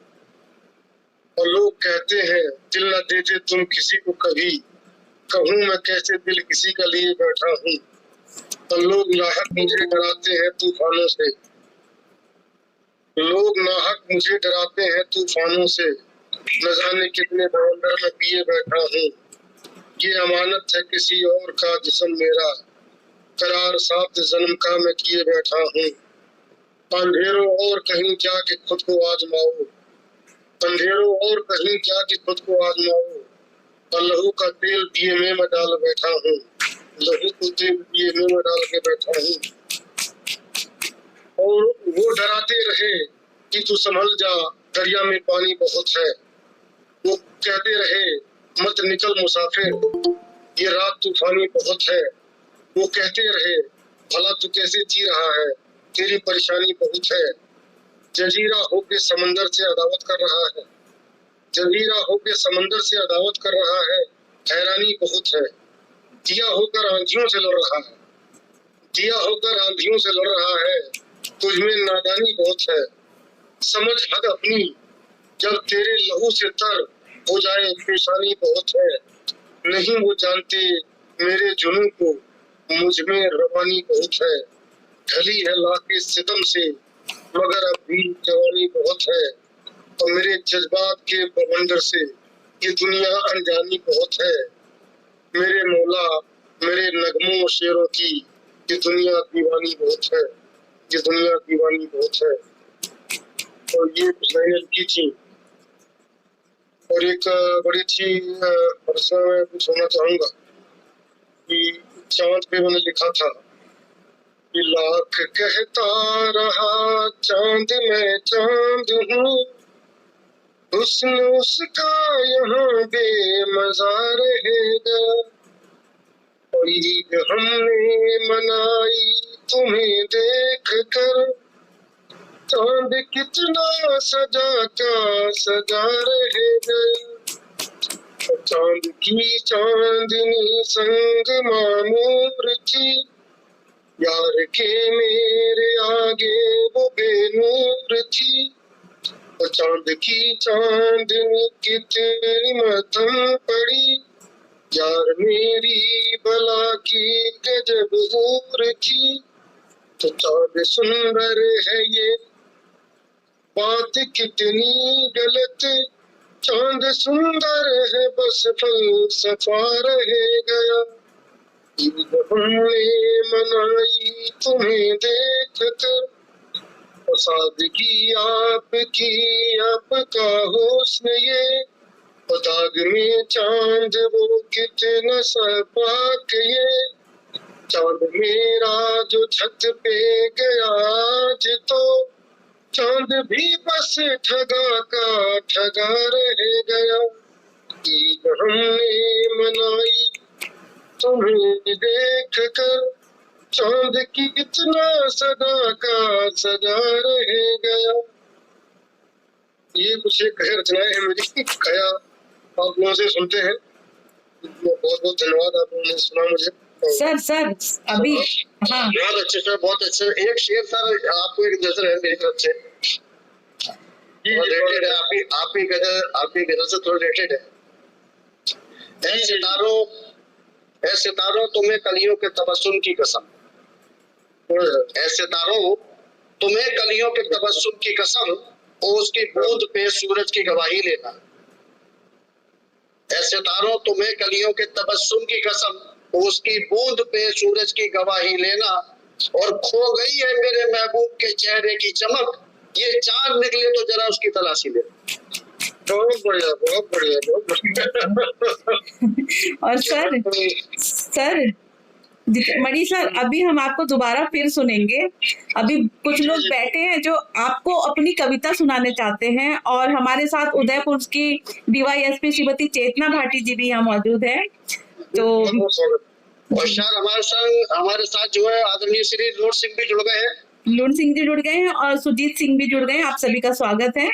और लोग कहते हैं दिल न देते तुम किसी को कभी, कहूँ मैं कैसे दिल किसी का लिए बैठा हूँ। और लोग नाहक मुझे डराते हैं तूफानों से, लोग नाहक मुझे डराते हैं तूफानों से, न जाने कितने बवंडर में पिए बैठा हूँ। ये अमानत है किसी और का जिस्म मेरा, करार 7 जन्म का मैं किए बैठा हूँ। अंधेरों और कहीं जाके खुद को आजमाओ, अंधेरों और कहीं जाके खुद को आजमाओ, और लहू का तेल दिए में मैं डाल बैठा हूँ, लहू को तेल दिए में मैं डाल के बैठा हूँ। और वो डराते रहे कि तू संभल जा दरिया में पानी बहुत है, वो कहते रहे मत निकल मुसाफिर ये रात तूफानी बहुत है, वो कहते रहे भला तू कैसे जी रहा है तेरी परेशानी बहुत है। जजीरा होके समंदर से अदावत कर रहा है, जजीरा होके समंदर से अदावत कर रहा है, हैरानी बहुत है। दिया होकर आंधियों से लड़ रहा है, दिया होकर आंधियों से लड़ रहा है, तुझमें नादानी बहुत है। समझ हद अपनी जब तेरे लहू से तर हो जाए पेशानी बहुत है, नहीं वो जानते मेरे जुनून को मुझ में रवानी बहुत है। ढली है लाके सितम से मगर अब भी जवानी बहुत है, और मेरे जज्बात के बवंडर से ये दुनिया अनजानी बहुत है। मेरे मौला मेरे नगमों शेरों की ये दुनिया दीवानी बहुत है, ये दुनिया दीवानी बहुत है। और ये लाइनें की थी। और एक बड़ी अच्छी प्रश्न मैं पूछना चाहूंगा कि चांद पे मैंने लिखा था कि लाख कहता रहा चांद मैं चांद हूँ, हुस्न उसका यहाँ बेमज़ा रहेगा। और ईद हमने मनाई तुम्हें देख कर, चांद कितना सजा का सजा रहेगा। चांद की चांदनी संग मामूर थी, यार के मेरे आगे वो बेनूर थी। और चांद की चांदनी कितनी मध्यम पड़ी, यार मेरी भला की गजब हूर थी। तो चांद सुंदर है ये बात कितनी गलत, चांद सुंदर है बस फलसफा रह गया। ईद हमने मनाई तुम्हें देख कर, और सादगी आपकी आपका हुस्न ये, और दाग में चांद वो कितना सपाक ये। चांद मेरा जो छत पे गया आज तो, चांद भी बस ठगा का ठगा रह गया। ईद हमने मनाई तुम्हें देख कर, चांद की कितना सदा का सदा रह गया। ये कुछ एक कहे रचनाएं हैं मेरी, कहा आप लोगों से सुनते हैं। बहुत बहुत धन्यवाद, आप लोगों ने सुना मुझे। सर अभी हाँ बहुत अच्छे सर, बहुत अच्छे। एक शेर सर आपको एक नजर है मेरी तरफ से, रिलेटेड है, आपकी गजल से थोड़ा रिलेटेड है। ऐ सितारों तुम्हें कलियों के तबस्सुम की कसम, ऐ सितारों तुम्हें कलियों के तबस्सुम की कसम, और उसकी बूंद पे सूरज की गवाही लेना। ऐ सितारों तुम्हें कलियों के तबस्सुम की कसम, उसकी बूंद पे सूरज की गवाही लेना। और खो गई है मेरे महबूब के चेहरे की चमक, ये चांद निकले तो जरा उसकी तलाशी ले। बहुत बढ़िया, बहुत बढ़िया, बहुत बढ़िया। और सर मणि सर, अभी हम आपको दोबारा फिर सुनेंगे। अभी कुछ लोग बैठे हैं जो आपको अपनी कविता सुनाने चाहते हैं, और हमारे साथ उदयपुर की डीवाईएसपी श्रीमती चेतना भाटी जी भी यहाँ मौजूद है। तो और सर हमारे साथ जो है आदरणीय श्री लूण सिंह भी जुड़ गए हैं। लूण सिंह जी जुड़ गए हैं और सुजीत सिंह भी जुड़ गए हैं। आप सभी का स्वागत है।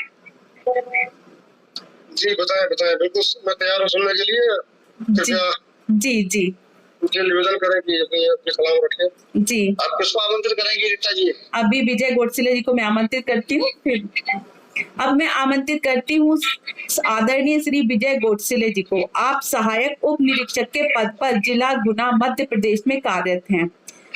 जी बताएं, बिल्कुल मैं तैयार हूँ सुनने के लिए। कृपया जी मुझे निवेदन करें कि अपने कलाम रखें। जी, आप किसको आमंत्रित करेंगे रीता जी? अभी विजय गोडसिले जी को मैं आमंत्रित करती हूँ। फिर अब मैं आमंत्रित करती हूँ आदरणीय श्री विजय गोडसिले जी को। आप सहायक उप निरीक्षक के पद पर जिला गुना मध्य प्रदेश में कार्यरत हैं।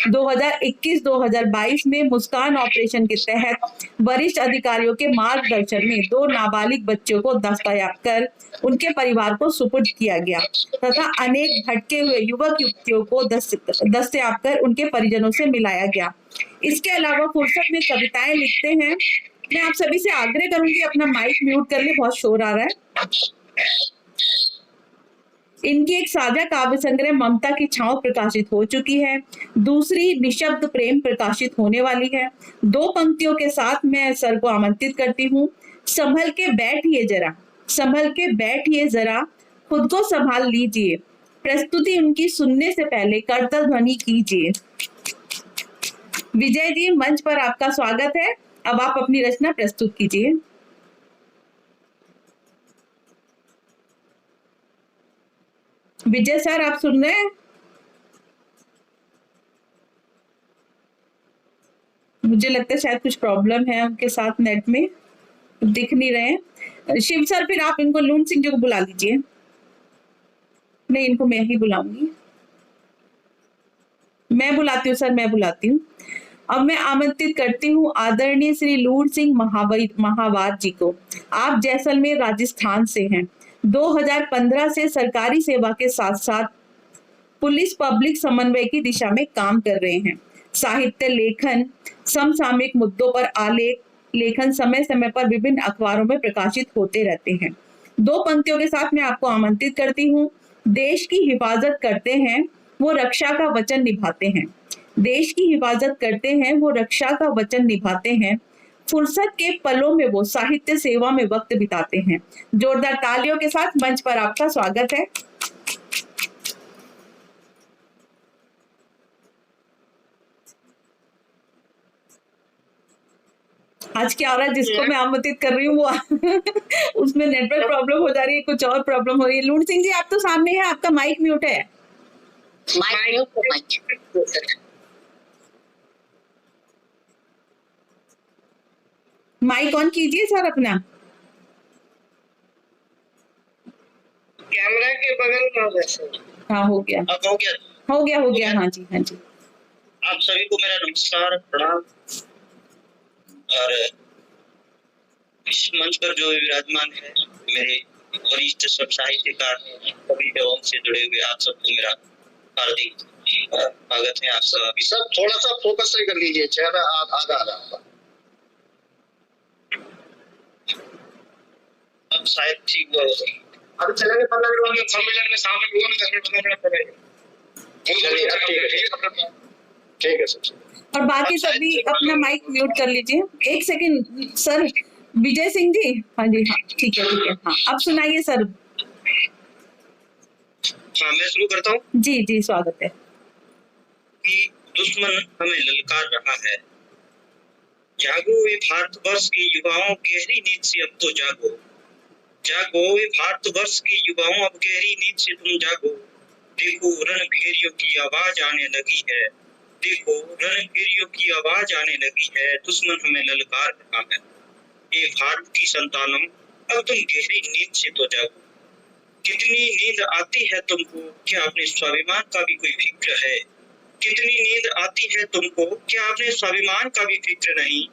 2021-2022 में मुस्कान ऑपरेशन के तहत वरिष्ठ अधिकारियों के मार्गदर्शन में 2 नाबालिग बच्चों को दस्तयाब कर उनके परिवार को सुपुर्द किया गया तथा अनेक भटके हुए युवक युवतियों को दस्तयाब कर उनके परिजनों से मिलाया गया। इसके अलावा फुर्सत में कविताएं लिखते हैं। मैं आप सभी से आग्रह करूंगी अपना माइक म्यूट कर ले, बहुत शोर आ रहा है। इनकी एक साझा काव्य संग्रह ममता की छांव प्रकाशित हो चुकी है। दूसरी निशब्द प्रेम प्रकाशित होने वाली है। 2 पंक्तियों के साथ मैं सर को आमंत्रित करती हूँ। संभल के बैठिए जरा, खुद को संभाल लीजिए। प्रस्तुति उनकी सुनने से पहले करतल ध्वनि कीजिए। विजय जी, मंच पर आपका स्वागत है। अब आप अपनी रचना प्रस्तुत कीजिए। विजय सर, आप सुन रहे हैं? मुझे लगता है शायद कुछ प्रॉब्लम है उनके साथ, नेट में दिख नहीं रहे। शिव सर, फिर आप इनको लूण सिंह जी को बुला लीजिए। नहीं, इनको मैं ही बुलाऊंगी। मैं बुलाती हूँ सर, मैं बुलाती हूँ। अब मैं आमंत्रित करती हूँ आदरणीय श्री लूण सिंह महावार जी को। आप जैसलमेर राजस्थान से हैं। 2015 से सरकारी सेवा के साथ साथ पुलिस पब्लिक समन्वय की दिशा में काम कर रहे हैं। साहित्य लेखन, समसामयिक मुद्दों पर आलेख लेखन समय समय पर विभिन्न अखबारों में प्रकाशित होते रहते हैं। 2 पंक्तियों के साथ मैं आपको आमंत्रित करती हूँ। देश की हिफाजत करते हैं, वो रक्षा का वचन निभाते हैं। देश की हिफाजत करते हैं, वो रक्षा का वचन निभाते हैं। फुर्सत के पलों में वो साहित्य सेवा में वक्त बिताते हैं। जोरदार तालियों के साथ मंच पर आपका स्वागत है। आज क्या हो रहा है, जिसको मैं आमंत्रित कर रही हूँ वो उसमें नेटवर्क प्रॉब्लम हो जा रही है, कुछ और प्रॉब्लम हो रही है। लूण सिंह जी, आप तो सामने हैं, आपका माइक म्यूट है। माइक ऑन कीजिए सर अपना। कैमरा के बगल में होगा सर। हाँ, हो गया। अब हो गया। हो गया। हाँ जी। आप सभी को मेरा नमस्कार, प्रणाम। और इस मंच पर जो विराजमान है मेरे वरिष्ठ सब साहित्यकार, कवि एवं से जुड़े हुए आप सबको मेरा हार्दिक स्वागत है। आप सब थोड़ा सा फोकस कर लीजिए, चेहरा आधा। अब शायद ठीक हुआ होगा। अभी चलेंगे 15 मिनट में सम्मेलन में शामिल हुआ, 10 मिनट 15 मिनट पड़ेगा। ठीक है सर। और बाकी सभी अपना माइक म्यूट कर लीजिए। 1 सेकंड सर। विजय सिंह जी, हाँ जी, हाँ ठीक है। हाँ, अब सुनाइए सर। हाँ, मैं शुरू करता हूँ। जी, स्वागत है। कि दुश्मन हमें ललकार रहा है, जागो वे भारतवर्ष के युवाओं, गहरी नींद से अब तो जागो। जागो वे भारतवर्ष के युवाओं, अब गहरी नींद से तुम जागो। देखो रणभेरियों की आवाज आने लगी है, देखो रणभेरियों की आवाज आने लगी है, दुश्मन हमें ललकार रहा है। ये भारत की संतानों, अब तुम गहरी नींद से तो जागो। कितनी नींद आती है तुमको, क्या अपने स्वाभिमान का भी कोई फिक्र है? कितनी नींद आती है तुमको, क्या अपने स्वाभिमान का भी फिक्र नहीं?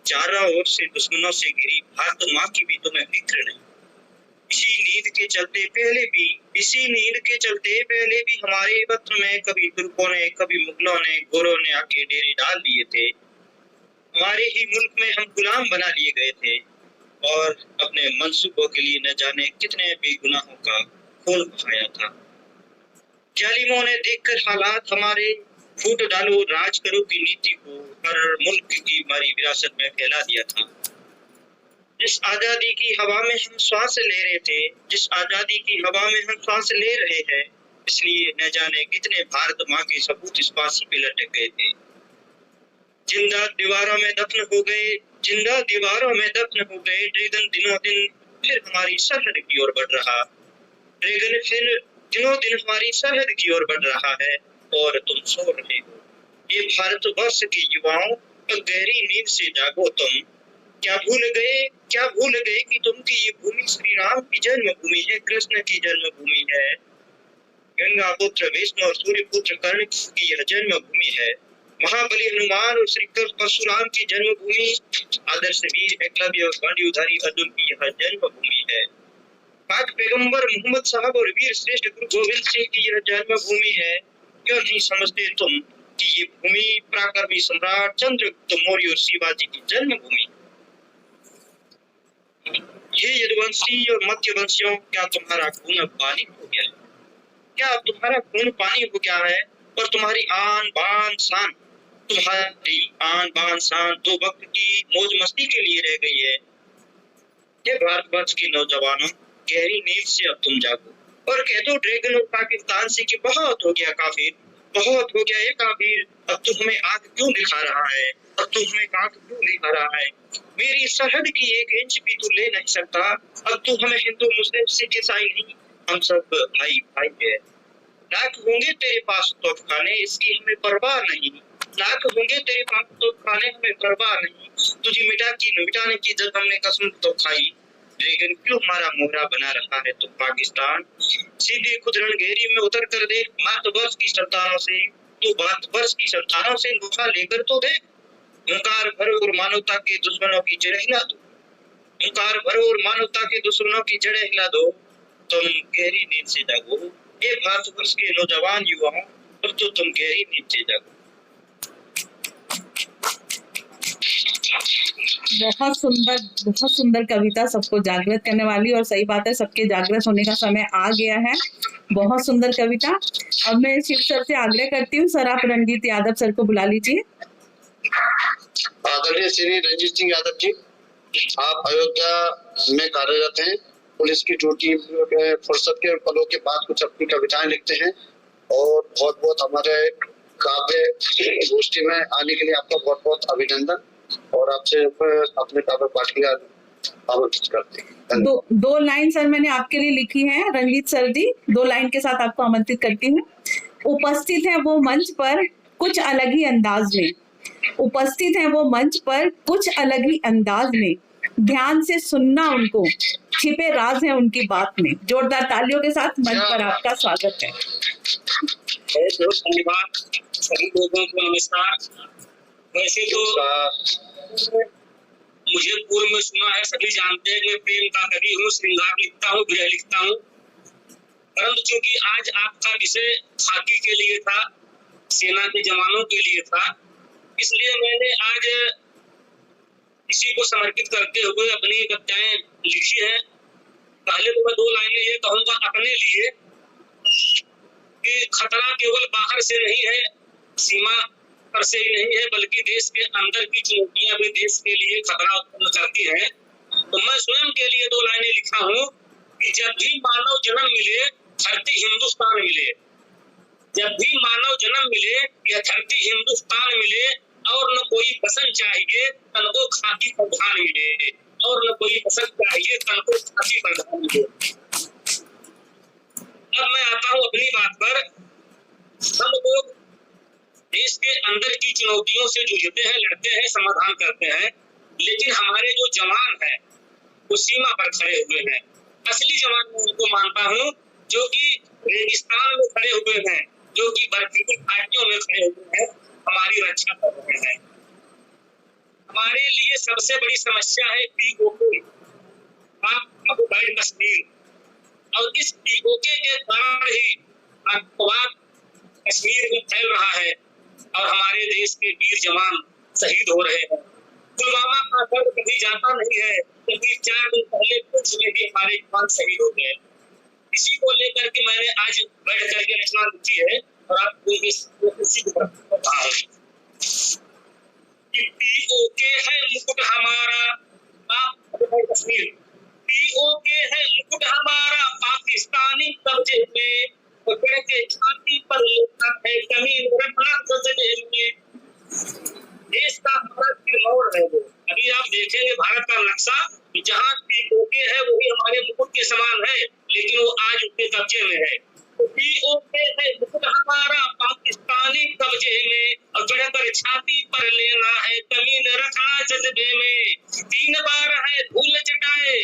चारों ओर से दुश्मनों से घिरी भारत माँ की भी तुम्हें फिक्र नहीं। इसी नींद के चलते पहले भी हमारे वक्त में कभी तुर्कों ने, कभी मुगलों ने, गोरों ने आके डेरे डाल दिए थे। हमारे ही मुल्क में हम गुलाम बना लिए गए थे और अपने मंसूबों के लिए न जाने कितने बेगुनाहों का खून बहाया था। जालिमों ने देखकर हालात हमारे, फूट डालो राज करो की नीति को हर मुल्क की हमारी विरासत में फैला दिया था। जिस आजादी की हवा में हम श्वास ले रहे थे, जिस आजादी की हवा में हम श्वास ले रहे हैं, इसलिए न जाने कितने भारत माँ के सपूत इस फांसी पे लटक गए थे। जिंदा दीवारों में दफन हो गए, जिंदा दीवारों में दफन हो गए। ड्रैगन दिनों दिन फिर हमारी सरहद की ओर बढ़ रहा, ड्रैगन फिर दिनों दिन हमारी सरहद की ओर बढ़ रहा है और तुम सो रहे हो। ये भारतवर्ष के युवाओं, तो गहरी नींद से जागो तुम। क्या भूल गए कि तुमकी ये भूमि श्री राम की जन्मभूमि है, कृष्ण की जन्मभूमि है। गंगा पुत्र विष्णु और सूर्य पुत्र कर्ण की यह जन्मभूमि है। महाबली हनुमान और श्री परशुराम की जन्मभूमि, आदर्श वीर एकलव्य और गांडीवधारी अर्जुन की यह जन्मभूमि है। पाक पैगंबर मोहम्मद साहब और वीर श्रेष्ठ गुरु गोविंद सिंह की यह जन्मभूमि है। क्यों नहीं समझते तुम कि ये भूमि पराक्रमी सम्राट चंद्रगुप्त मौर्य और शिवाजी की जन्मभूमि? ये यदुवंशी और मध्यवंशियों, क्या तुम्हारा खून अब पानी हो गया है? क्या अब तुम्हारा खून पानी हो गया है और तुम्हारी आन बान शान दो वक्त की मौज मस्ती के लिए रह गई है? ये भारतवर्ष के नौजवानों, गहरी नींद से अब तुम जागो और कह दो ड्रैगन और पाकिस्तान से कि बहुत हो गया काफिर, बहुत हो गया ये काफिर। अब तू हमें आंख क्यों दिखा रहा है, अब तू हमें आंख क्यों दिखा रहा है? मेरी सरहद की 1 इंच भी तू ले नहीं सकता। अब तू हमें हिंदू मुस्लिम सिख ईसाई नहीं, हम सब भाई भाई है। लाख होंगे तेरे पास तोपखाने, इसकी हमें परवाह नहीं। लाख होंगे तेरे पास तोपखाने, हमें परवाह नहीं। तुझे मिटाने की जब हमने कसम तो खाई। ड्रैगन क्यों हमारा मोहरा बना रहा है तो पाकिस्तान? सीधे खुद रणगेरी में उतर कर देख भारतवर्ष की संतानों से, तू भारतवर्ष की संतानों से नुखा लेकर तो देख। हुंकार भरो और मानवता के दुश्मनों की जड़ें हिला दो, हुंकार भरो और मानवता के दुश्मनों की जड़ें हिला दो। तुम गहरी नींद से जागो, ये भारतवर्ष के नौजवान युवाओं, अब तो तुम गहरी नींद से जागो। बहुत सुंदर कविता, सबको जागृत करने वाली। और सही बात है, सबके जागृत होने का समय आ गया है। बहुत सुंदर कविता। अब मैं शिव सर से आग्रह करती हूँ, सर आप रणजीत यादव सर को बुला लीजिए। आदरणीय श्री रणजीत सिंह यादव जी, आप अयोध्या में कार्यरत हैं, पुलिस की ड्यूटी फुर्सत के पलों के बाद कुछ अपनी कविताएं लिखते हैं और बहुत बहुत हमारे काव्य गोष्ठी में आने के लिए आपका बहुत बहुत अभिनंदन और आपसे अपने काव्य पाठ के लिए आमंत्रित करते हैं। दो लाइन सर मैंने आपके लिए लिखी है रणजीत सर जी, 2 लाइन के साथ आपको आमंत्रित करती हूँ। उपस्थित है वो मंच पर कुछ अलग ही अंदाज में, उपस्थित है वो मंच पर कुछ अलग ही अंदाज में, ध्यान से सुनना उनको, छिपे राज है उनकी बात में। जोरदार तालियों के साथ मंच पर आपका स्वागत है। बहुत धन्यवाद सभी लोगों को, नमस्कार। वैसे तो मुझे पूर्व में सुना है, सभी जानते हैं कि मैं प्रेम का कवि हूँ, श्रृंगार लिखता हूँ, विरह लिखता हूँ। परंतु चूंकि आज आपका विषय खाकी के लिए था, सेना के जवानों के लिए था, इसलिए मैंने आज इसी को समर्पित करते हुए अपनी कविताएं लिखी है। पहले तो मैं 2 लाइनें ये कहूंगा अपने लिए कि खतरा केवल बाहर से नहीं है, सीमा पर से ही नहीं है, बल्कि देश के अंदर की चुनौतियां भी देश के लिए खतरा उत्पन्न करती है। तो मैं स्वयं के लिए 2 लाइनें लिखा हूँ कि जब भी मानव जन्म मिले धरती हिंदुस्तान मिले, जब भी मानव जन्म मिले या धरती हिंदुस्तान मिले, और न कोई पसंद चाहिए तन को खाकी प्रधानी दे, और न कोई पसंद चाहिए तन को खाकी प्रधानी दे। अब मैं आता हूँ अपनी बात पर। हम लोग देश के अंदर की चुनौतियों से जूझते हैं, लड़ते हैं, समाधान करते हैं, लेकिन हमारे जो जवान हैं वो सीमा पर खड़े हुए हैं। असली जवान मैं उनको मानता हूँ जो कि रेगिस्तान में खड़े हुए हैं, जो कि बर्फीली घाटियों में खड़े हुए हैं, हमारी रक्षा कर रहे हैं। हमारे लिए सबसे बड़ी समस्या है पीओके, ऑक्युपाइड कश्मीर, और इस पीओके के कारण ही आतंकवाद कश्मीर में फैल रहा है और हमारे देश के वीर जवान शहीद हो रहे हैं। पुलवामा का दर्द कभी जाता नहीं है, क्योंकि 4 दिन पहले पुंछ में भी हमारे जवान शहीद हो गए। इसी को लेकर के मैंने आज बैठ करके रचना लिखी है और आपको इसी को बता रहा हूँ कि पीओके है मुकुट हमारा, कश्मीर पीओके है मुकुट हमारा, पाकिस्तानी कब्जे में पकड़ के छाती पर लेता है कमीन रखना सजने में। देश का हमारा सिरमौर है वो। अभी आप देखेंगे भारत का नक्शा, जहाँ पीओके है वही हमारे मुकुट के समान है, लेकिन वो आज उसके कब्जे में है। पीओके है मुकुट हमारा, पाकिस्तानी कब्जे में, और चढ़कर छाती पर लेना है कमीन रखना जज्बे में। 3 बार है धूल चटाए,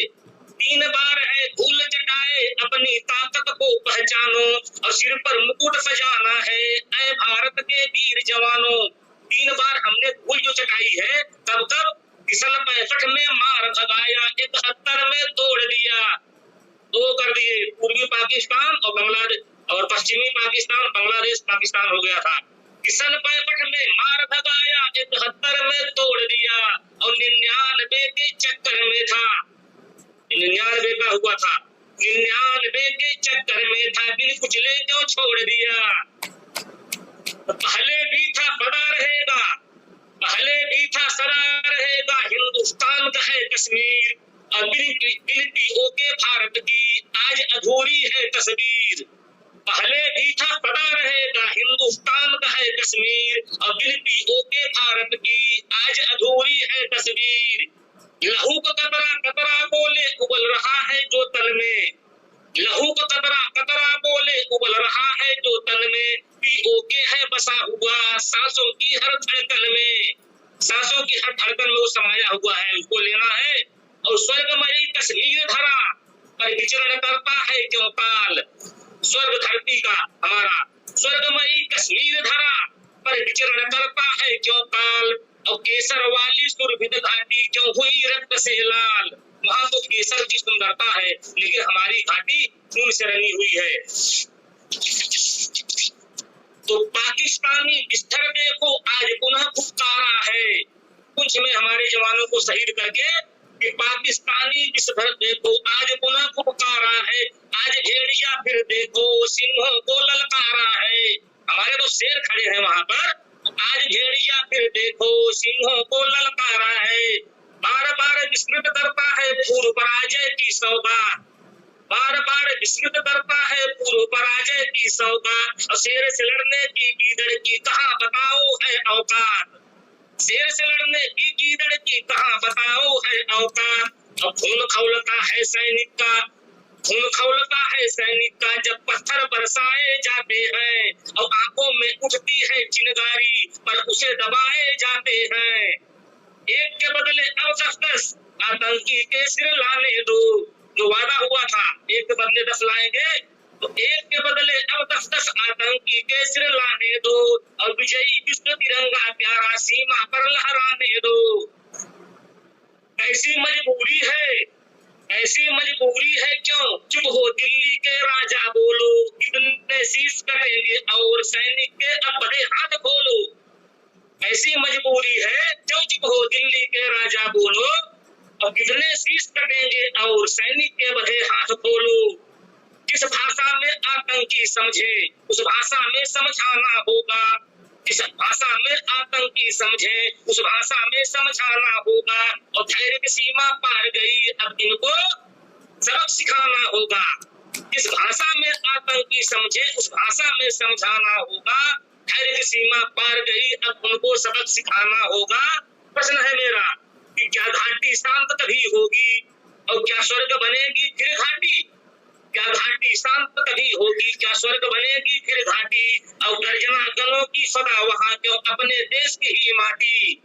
3 बार है धूल चटाए, अपनी ताकत को पहचानो और सिर पर मुकुट सजाना है ऐ भारत के वीर जवानों। 3 बार हमने धूल जो चटाई है, तब तब सन 65 में मार भगाया, 71 में तोड़ दिया, 2 कर दिए। पूर्वी पाकिस्तान और बांग्लादेश और पश्चिमी पाकिस्तान, बांग्लादेश पाकिस्तान हो गया था। सन 65 में मार भगाया, 71 में तोड़ दिया, और 99 के चक्कर में था, 99 का हुआ था, 99 के चक्कर में था, बिन कुचले क्यों छोड़ दिया। पहले भी था बड़ा रहेगा, पहले भी था सदा रहेगा, हिंदुस्तान का है कश्मीर, और बिन पीओके भारत की आज अधूरी है तस्वीर। पहले भी था सदा रहेगा, हिंदुस्तान का है कश्मीर, और बिन पीओके भारत की आज अधूरी है तस्वीर। लहू का कतरा कतरा बोले उबल रहा है जो तन में, लहू का कतरा कतरा बोले उबल रहा है जो तन में, पीओके है बसा हुआ सांसों की हर धड़कन में, सांसों की हर धड़कन में वो समाया हुआ है, उसको लेना है। और स्वर्गमयी कश्मीर धरा पर विचरण करता है क्यों काल, स्वर्ग धरती का हमारा स्वर्गमयी कश्मीर धरा पर विचरण करता है क्यों काल, और केसर वाली सुरभित घाटी क्यों हुई रक्त से लाल। वहां तो केसर की सुंदरता है, लेकिन हमारी घाटी खून से रंगी हुई है। तो पाकिस्तानी बिस्तर देखो आज पुनः फुफकारा है, पुंछ में हमारे जवानों को शहीद करके कि पाकिस्तानी बिस्तर देखो आज पुनः फुफकारा है, आज भेड़िया फिर देखो सिंहों को ललकारा है। हमारे तो शेर खड़े हैं वहां पर, आज भेड़िया फिर देखो सिंहों को ललकारा है। बार बार विस्मृत करता है पूर्व पराजय की सौगात, बार बार विस्मृत करता है पूर्व पराजय की सौगात, और शेर से लड़ने की गीदड़ की कहाँ बताओ है औकात, शेर से लड़ने की गीदड़ की कहाँ बताओ है औकात। और खून खौलता है सैनिक का, खून खौलता है सैनिक का जब पत्थर बरसाए जाते हैं, और आंखों में उठती है चिंगारी पर उसे दबाए जाते हैं। एक के बदले अब 10 आतंकी के सिर लाने दो, जो वादा हुआ था 1 के बदले 10 लाएंगे, तो 1 के बदले अब 10 आतंकी के सिर लाने दो, और विजयी विश्व तिरंगा प्यारा सीमा पर लहराने दो। ऐसी मजबूरी है, ऐसी मजबूरी है क्यों चुप हो दिल्ली के राजा बोलो, कितने शीश करेंगे और सैनिक के अब बड़े हाथ खोलो। ऐसी मजबूरी है क्यों चुप हो दिल्ली के राजा बोलो, और कितने शीश कटेंगे और सैनिक के बड़े हाथ खोलो। किस भाषा में आतंकी समझे उस भाषा में समझाना होगा, जिस भाषा में आतंकी समझे उस भाषा में समझाना होगा, और धैर्य की सीमा पार गई अब इनको सबक सिखाना होगा। जिस भाषा में आतंकी समझे उस भाषा में समझाना होगा, धैर्य की सीमा पार गई, अब उनको सबक सिखाना होगा। प्रश्न है मेरा कि क्या घाटी शांत कभी होगी और क्या स्वर्ग बनेगी फिर घाटी? क्या घाटी शांत कभी होगी, क्या स्वर्ग बनेगी फिर घाटी? और गर्जना गलों की सदा वहां क्यों, अपने देश की ही माटी।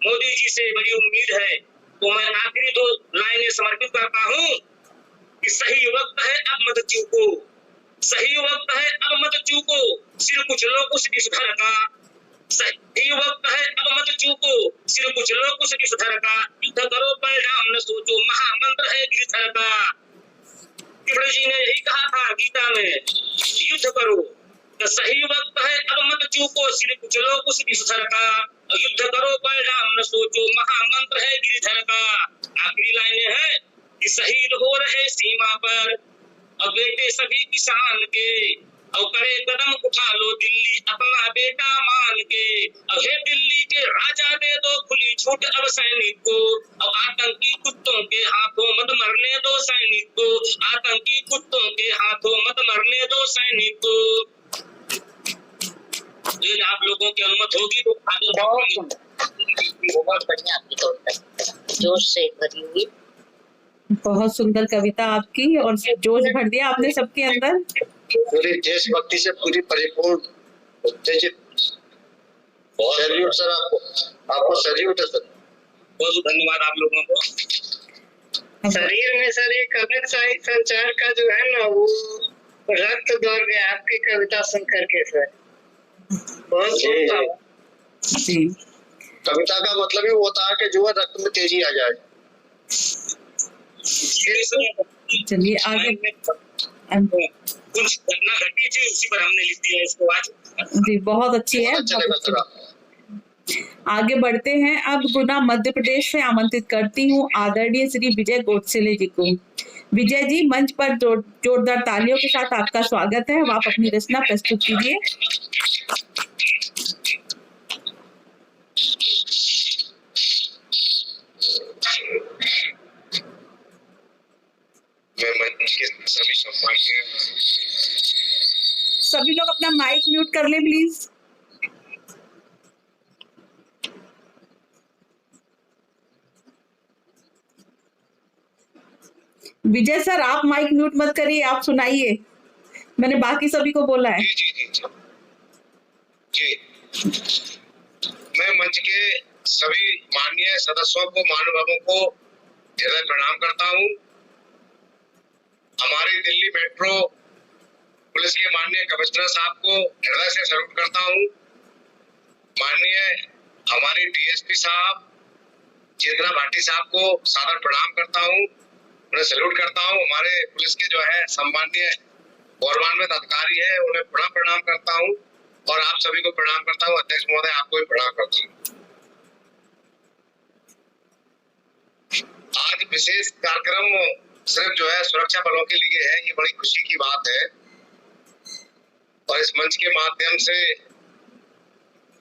मोदी जी से बड़ी उम्मीद है, तो मैं आखिरी 2 लाइनें समर्पित करता हूँ कि सही वक्त है अब मत चूको, सही वक्त है अब मत चूको, सिर कुछ लो उस विषधर का। सही वक्त है अब मत चूको, सिर कुछ लो उस विषधर का। युद्ध करो परिणाम न सोचो, महामंत्र है गिरधर का। कृष्ण जी ने यही कहा था गीता में, युद्ध करो तो सही वक्त है अब मत चूको, सिर कुछ लो उस विषधर का। युद्ध करो परिणाम न सोचो, महामंत्र है गिरधर का। आखिरी लाइनें है कि शहीद हो रहे सीमा पर और बेटे सभी किसान के, और करे कदम उठा लो दिल्ली अपना बेटा मान के। और हे दिल्ली के राजा दे दो खुली छूट अब सैनिक को, और आतंकी कुत्तों के हाथों मत मरने दो सैनिक को, आतंकी कुत्तों के हाथों मत मरने दो सैनिक को। यदि आप लोगों की अनुमति होगी तो आगे बहुत बढ़िया आपकी कविता, जोश से भरी हुई। बहुत सुंदर कविता आपकी, और जोश भर दिया आपने सबके अंदर। पूरी देशभक्ति से पूरी परिपूर्ण, उत्तेजित। सैल्यूट सर, आपको सैल्यूट है सर। बहुत धन्यवाद आप लोगों को। शरीर में सर एक अमित संचार का जो है ना, वो रक्त दौड़ गया आपकी कविता सुन करके सर। बहुत जी, कविता का मतलब ही होता है कि जो है रक्त में तेजी आ जाए। चलिए आगे। कुछ घटना घटी थी उसी पर हमने लिख दिया इसको आज। जी, बहुत अच्छी है। अच्छा लगा सर आपको। आगे बढ़ते हैं। अब गुना मध्य प्रदेश से आमंत्रित करती हूँ आदरणीय श्री विजय गोडसेले जी को। विजय जी, मंच पर जोरदार तालियों के साथ आपका स्वागत है। अब आप अपनी रचना प्रस्तुत कीजिए। मैं मंच के सभी सम्मानीय सभी लोग अपना माइक म्यूट कर ले प्लीज। विजय सर, आप माइक म्यूट मत करिए, आप सुनाइए। मैंने बाकी सभी को बोला है। जी जी जी जी। मैं मंच के सभी माननीय सदस्यों को, महानुभावों को हृदय प्रणाम करता हूँ। हमारी दिल्ली मेट्रो पुलिस के माननीय कमिश्नर साहब को हृदय से सैल्यूट करता हूँ। माननीय हमारी डीएसपी साहब चेतना भाटी साहब को सादर प्रणाम करता हूँ, उन्हें सैल्यूट करता हूँ। हमारे पुलिस के जो है सम्माननीय गौरवान्वित अधिकारी है, उन्हें पुनः प्रणाम करता हूँ, और आप सभी को प्रणाम करता हूँ। अध्यक्ष महोदय, आपको भी प्रणाम करता हूँ। आज विशेष कार्यक्रम सिर्फ जो है सुरक्षा बलों के लिए है, ये बड़ी खुशी की बात है। और इस मंच के माध्यम से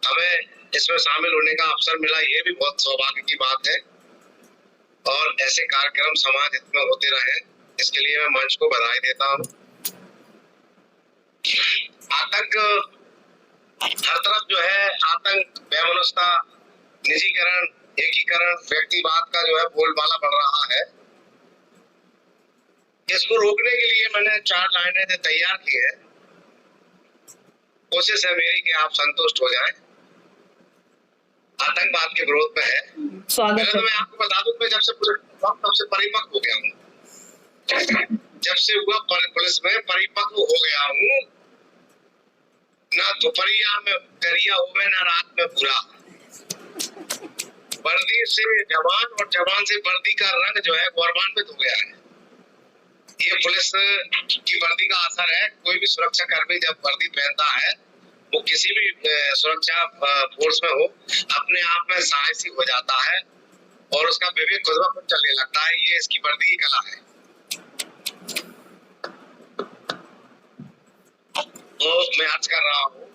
हमें इसमें शामिल होने का अवसर मिला, ये भी बहुत सौभाग्य की बात है। और ऐसे कार्यक्रम समाज हित में होते रहे, इसके लिए मैं मंच को बधाई देता हूँ। आतंक हर तरफ जो है, आतंक, बेमनुष्यता, निजीकरण, एकीकरण, व्यक्तिवाद का जो है बोलबाला बढ़ रहा है। इसको रोकने के लिए मैंने 4 लाइनें तैयार की है। कोशिश है मेरी कि आप संतुष्ट हो जाएं। आतंकवाद के विरोध में है। स्वागत तो मैं आपको बता दूं, मैं जब से परिपक्व हो गया हूँ। जब से हुआ पुलिस में परिपक्व हो गया हूँ। ना दोपहरिया में दरिया हुए, ना रात में बुरा। वर्दी से जवान और जवान से वर्दी का रंग जो है गौरवान्वित हो गया है। ये पुलिस की वर्दी का असर है। कोई भी सुरक्षा कर्मी जब वर्दी पहनता है, वो किसी भी सुरक्षा फोर्स में हो, अपने आप में साहसी हो जाता है और उसका विवेक खुद ब खुद चलने लगता है। ये इसकी वर्दी की कला है। तो मैं अर्ज कर रहा हूँ,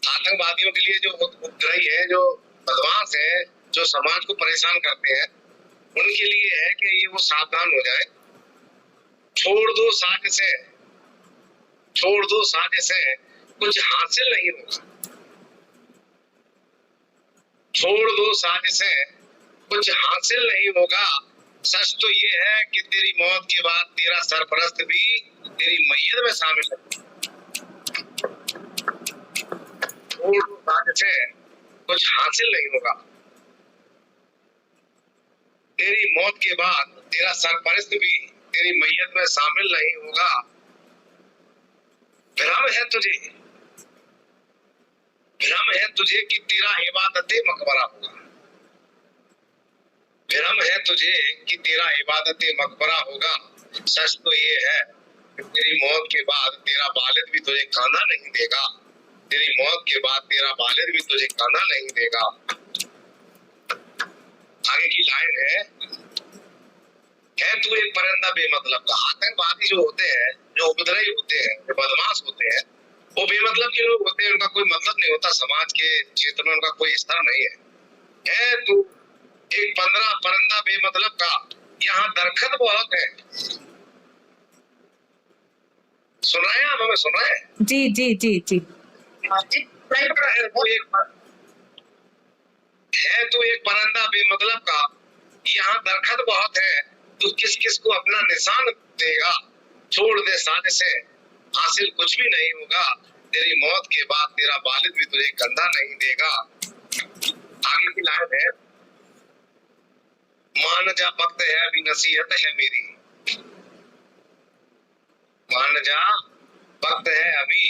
आतंकवादियों के लिए जो उपद्रवी है, जो बदमाश है, जो समाज को परेशान करते हैं, उनके लिए है कि ये वो सावधान हो जाए। छोड़ दो साजिशें, कुछ हासिल नहीं होगा। छोड़ दो साजिशें, कुछ हासिल नहीं होगा। सच तो ये है कि तेरी मौत के बाद तेरा सरपरस्त भी तेरी मैयत में शामिल है। छोड़ दो साजिशें, कुछ हासिल नहीं होगा। तेरी मौत के बाद तेरा सरपरस्त भी तेरी मैयत में शामिल नहीं होगा। भ्रम है तुझे, भ्रम है तुझे कि तेरा इबादत मकबरा होगा। भ्रम है तुझे कि तेरा इबादत मकबरा होगा। सच तो ये है कि तेरी मौत के बाद तेरा वालिद भी तुझे खाना नहीं देगा। तेरी मौत के बाद तेरा वालिद भी तुझे खाना नहीं देगा। आगे की लाइन है तू एक परिंदा बेमतलब का। आतंकवादी जो होते हैं, जो उपद्रवी होते हैं, जो बदमाश होते हैं, वो बेमतलब के लोग होते हैं। उनका कोई मतलब नहीं होता, समाज के क्षेत्र में उनका कोई स्तर नहीं है तू एक परिंदा बेमतलब का। यहाँ दरखत बहुत है। सुन रहे हैं आप हमें? सुन रहे हैं? जी जी जी जी तू एक परिंदा बेमतलब का। यहाँ दरखत बहुत है, तू किस किस को अपना निशान देगा। छोड़ दे साजिशें, हासिल कुछ भी नहीं होगा। तेरी मौत के बाद तेरा वालिद भी तुझे कंधा नहीं देगा। आगे की लाइन है मान जा वक्त है अभी नसीहत है मेरी। मान जा वक्त है अभी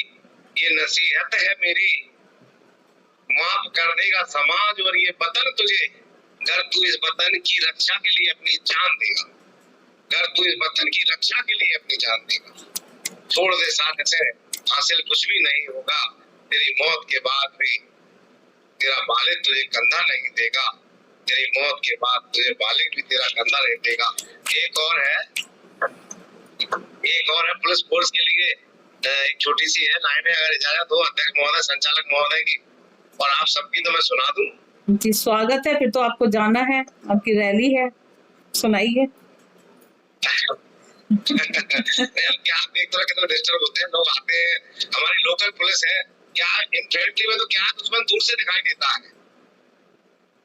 ये नसीहत है मेरी। माफ कर देगा समाज और ये वतन तुझे, अगर तू इस वतन की रक्षा के लिए अपनी जान देगा। अगर तू इस वतन की रक्षा के लिए अपनी जान देगा। छोड़ दे साजिशें, हासिल कुछ भी नहीं होगा। तेरी मौत के बाद भी तेरा वालिद तुझे कंधा नहीं देगा। तेरी मौत के बाद तुझे वालिद भी तेरा कंधा नहीं देगा। एक और है पुलिस फोर्स के लिए एक छोटी सी है लाइन है, अगर इजाजत हो अध्यक्ष महोदय, संचालक महोदय की, और आप सबकी तो मैं सुना दूं। जी स्वागत है। फिर तो आपको जाना है, आपकी रैली है, सुनाइए। क्या आप एक तरह कितना डिस्टर्ब होते हैं लोग आते हैं। हमारी लोकल पुलिस है, क्या इनफेंट्री में तो क्या दुश्मन दूर से दिखाई देता है,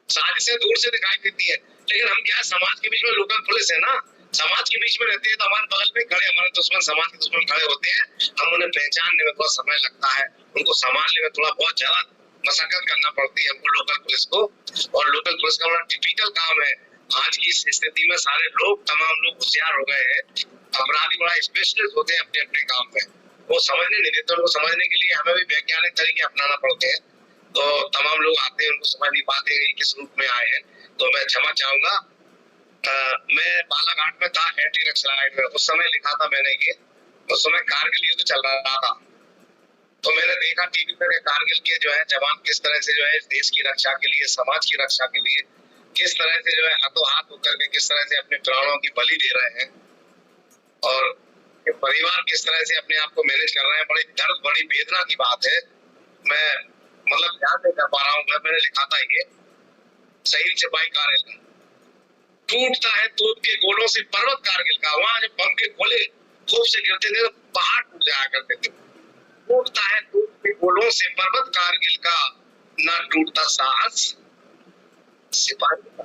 साजिशें दूर से दिखाई देती है, लेकिन हम क्या समाज के बीच में लोकल पुलिस है ना, समाज के बीच में रहते हैं तो हमारे बगल में खड़े हमारे दुश्मन, समाज के दुश्मन खड़े होते हैं। हम उन्हें पहचानने में थोड़ा समय लगता है, उनको संभालने में थोड़ा बहुत ज्यादा मशक्कत करना पड़ती है हमको लोकल पुलिस को। और लोकल पुलिस का बड़ा टिपिकल काम है। आज की इस स्थिति में सारे लोग, तमाम लोग होशियार हो गए हैं। अपराधी बड़ा स्पेशलिस्ट होते हैं अपने अपने काम में, वो समझने नहीं देते। उनको समझने के लिए हमें भी वैज्ञानिक तरीके अपनाना पड़ते हैं। तो तमाम लोग आते हैं, उनको समझ नहीं पाते हैं किस रूप में आए हैं। तो मैं क्षमा चाहूंगा। मैं बालाघाट में था एंटी नक्सलाइट में, उस समय लिखा था मैंने ये, उस समय कारगिल युद्ध चल रहा था। तो मैंने देखा टीवी पे कारगिल के जो है जवान किस तरह से जो है देश की रक्षा के लिए, समाज की रक्षा के लिए किस तरह से जो है हाथों हाथ होकर के किस तरह से अपने प्राणों की बलि दे रहे हैं, और परिवार किस तरह से अपने आप को मैनेज कर रहे हैं। बड़ी दर्द, बड़ी वेदना की बात है। मैं मतलब ध्यान नहीं कर पा रहा हूँ। मैंने लिखा था ये, शहीद सिपाही कारगिल टूटता है तोप के गोलों से पर्वत कारगिल का। वहां जब बम के गोले खूब से गिरते थे तो पहाड़ टूट जाया करते थे। टूटता है तोप के गोलों से पर्वत कारगिल का, ना टूटता साहस सिपाही का।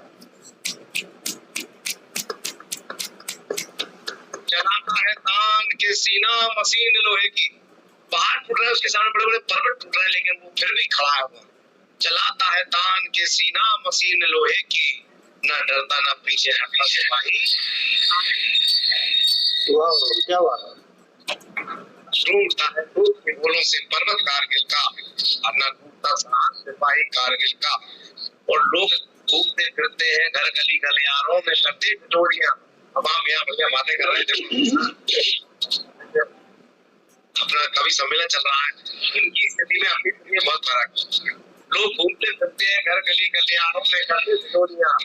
चलाता है तान के सीना मशीन लोहे की। पहाड़ टूट रहा है, उसके सामने बड़े बड़े पर्वत टूट रहे हैं, लेकिन वो फिर भी खड़ा है। वो चलाता है तान के सीना मशीन लोहे की, ना डरता ना पीछे हटता सिपाही। क्या बात है। टूटता है तोप के गोलों से पर्वत कारगिल का, और ना टूटता साहस सिपाही कारगिल का। और लोग घूमते फिरते हैं घर गली गलियारों में, करते टोलियां। अब हम यहाँ भैया बातें कर रहे थे, अपना कवि सम्मेलन चल रहा है, इनकी स्थिति में अपनी स्थिति में बहुत फर्क है। लोग घूमते फिरते हैं घर गली गलियारों में, करते टोलियां।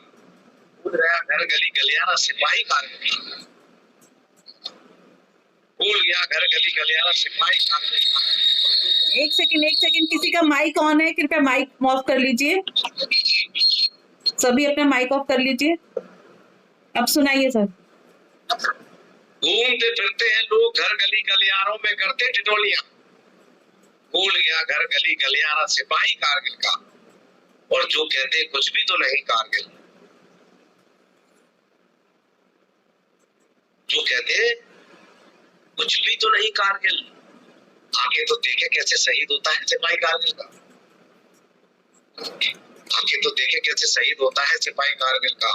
कूद रहा घर गली गलियारा सिपाही कारगिल, भूल गया घर गली गलियारा सिपाही कारगिल। एक सेकंड, किसी का माइक ऑन है, कृपया माइक ऑफ कर लीजिए। सभी अपना माइक ऑफ कर लीजिए। अब सुनाइए सर। घूमते फिरते हैं लोग घर गली गलियारों में, करते टिटोलियां। भूल गया घर गली गलियारा सिपाही कारगिल का, और जो कहते कुछ भी तो नहीं कारगिल, जो कहते कुछ भी तो नहीं कारगिल, आगे तो देखे कैसे शहीद होता है सिपाही कारगिल का, आगे तो देखे कैसे शहीद होता है सिपाही कारगिल का।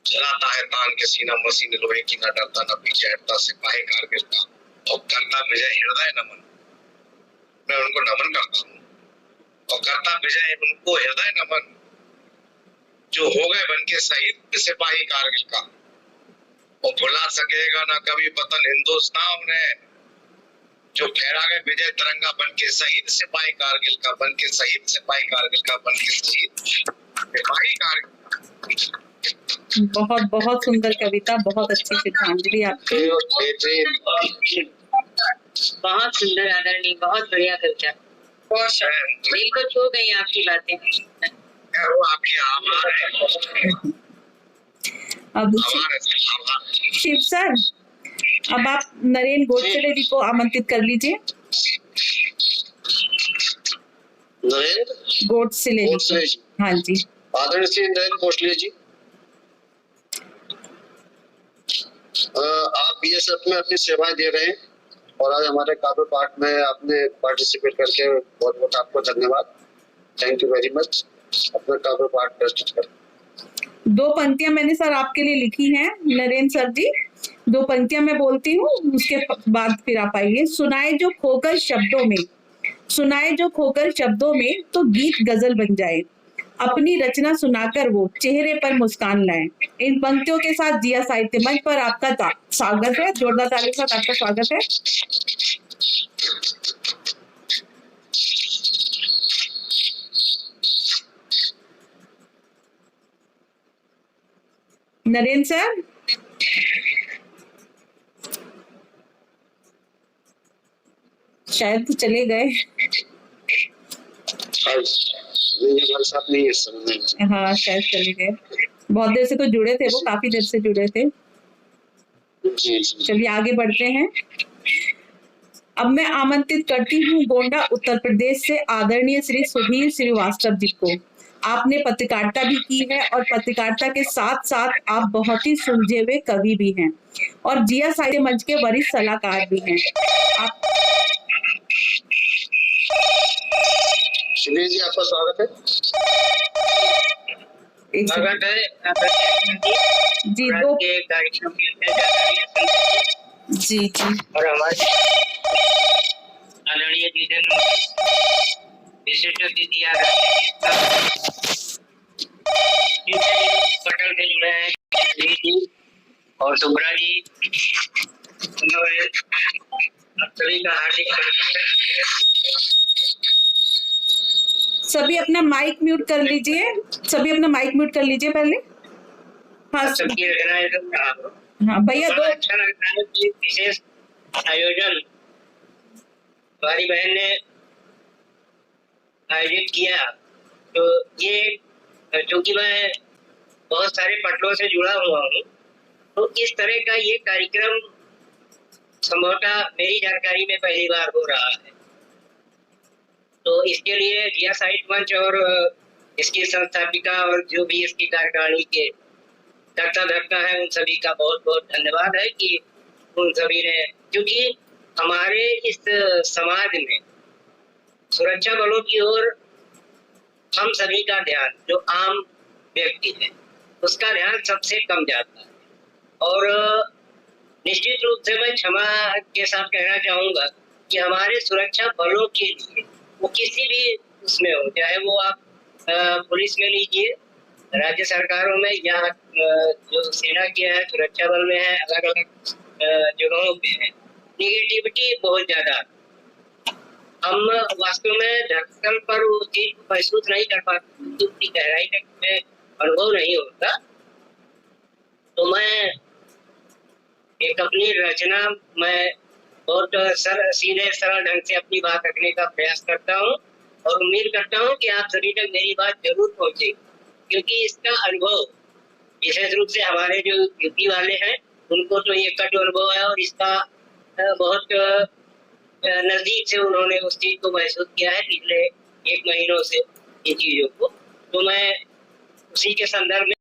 चलाता है तान के सीना मसीन लोहे की, न डरता न पीछे हटता सिपाही कारगिल का, और करता विजय हृदय नमन, मैं उनको नमन करता हूँ, और करता विजय उनको हृदय नमन, जो हो गए बन के शहीद सिपाही कारगिल का। वो भुला सकेगा ना कभी वतन हिंदुस्तान ने, जो फहरा गए विजय तिरंगा बन के शहीद सिपाही कारगिल का, बन के शहीद सिपाही कारगिल का, बन के शहीद सिपाही कारगिल। बहुत बहुत सुंदर कविता, बहुत अच्छी श्रद्धांजलि आपकी। बहुत सुंदर आदरणीय, बहुत बढ़िया कविता, दिल को छू गई आपकी बातें। वो आपकी आभार है। अब शिव सर, अब आप नरेंद्र गोडसे जी को आमंत्रित कर लीजिए। नरेंद्र गोडसे जी, हाँ जी। आदरणीय श्री नरेंद्र गोडसे जी, आप बीएसएफ में अपनी सेवाएं दे रहे हैं और आज हमारे काव्य पाठ में आपने पार्टिसिपेट करके बहुत बहुत आपको धन्यवाद। Thank you very much. अपना काव्य पाठ प्रस्तुत करें। 2 पंक्तियां मैंने सर आपके लिए लिखी हैं नरेंद्र सर जी, 2 पंक्तियां मैं बोलती हूँ, उसके बाद फिर आप आइए। सुनाए जो खोकर शब्दों में, सुनाए जो खोकर शब्दों में, तो गीत गजल बन जाए, अपनी रचना सुनाकर वो चेहरे पर मुस्कान लाए। इन पंक्तियों के साथ जिया साहित्य मंच पर आपका स्वागत है, जोरदार ताली के साथ आपका स्वागत है। नरेंद्र सर, शायद तो चले गए। हाँ शायद चले गए, बहुत देर से तो जुड़े थे वो, काफी देर से जुड़े थे। चलिए आगे बढ़ते हैं। अब मैं आमंत्रित करती हूँ गोंडा उत्तर प्रदेश से आदरणीय श्री सुधीर श्रीवास्तव जी को। आपने पत्रकारिता भी की है और पत्रकारिता के साथ साथ आप बहुत ही सुलझे हुए कवि भी हैं और जिया साहित्य मंच के वरिष्ठ सलाहकार भी हैं। आप सुनील जी, आपका स्वागत है। स्वागत है जी, 2 कार्यक्रम जी जी और हमारे आदरणीय जितेंद्र विशिष्ट अतिथि पटल से जुड़े हैं जी और सुब्रा जी, सभी का हार्दिक सभी अपना माइक म्यूट कर लीजिए, सभी अपना माइक म्यूट कर लीजिए पहले। हाँ सबकी रचना है। हाँ भैया, 2 अच्छा लगता है कि विशेष आयोजन हमारी बहन ने आयोजित किया, तो ये चूंकि मैं बहुत सारे पटलों से जुड़ा हुआ हूँ, तो इस तरह का ये कार्यक्रम संभवतः मेरी जानकारी में पहली बार हो रहा है। तो इसके लिए जिया साहित्य मंच और इसकी संस्थापिका और जो भी इसकी कार्यकारिणी के कर्ता धर्ता है, उन सभी का बहुत बहुत धन्यवाद है कि उन सभी ने, क्योंकि हमारे इस समाज में सुरक्षा बलों की ओर हम सभी का ध्यान, जो आम व्यक्ति है उसका ध्यान सबसे कम जाता है। और निश्चित रूप से मैं क्षमा के साथ कहना चाहूंगा कि हमारे सुरक्षा बलों के लिए वो किसी भी उसमें हो, चाहे वो आप पुलिस में लीजिए, राज्य सरकारों में, या जो सेना के है, सुरक्षा बल में है, अलग अलग जगहों पे है, निगेटिविटी बहुत ज्यादा। हम वास्तव में धरतल पर उस चीज को महसूस नहीं कर पाते, उसकी गहराई का अनुभव नहीं होता। तो मैं एक अपनी रचना मैं बहुत सीधे सरल ढंग से अपनी बात रखने का प्रयास करता हूँ और उम्मीद करता हूँ कि आप सभी तक मेरी बात जरूर पहुंचे, क्योंकि इसका अनुभव विशेष रूप से हमारे जो यूपी वाले हैं उनको तो ये कट अनुभव है और इसका बहुत नजदीक से उन्होंने उस चीज को महसूस किया है पिछले 1 महीनों से इन चीजों को। तो मैं उसी के संदर्भ में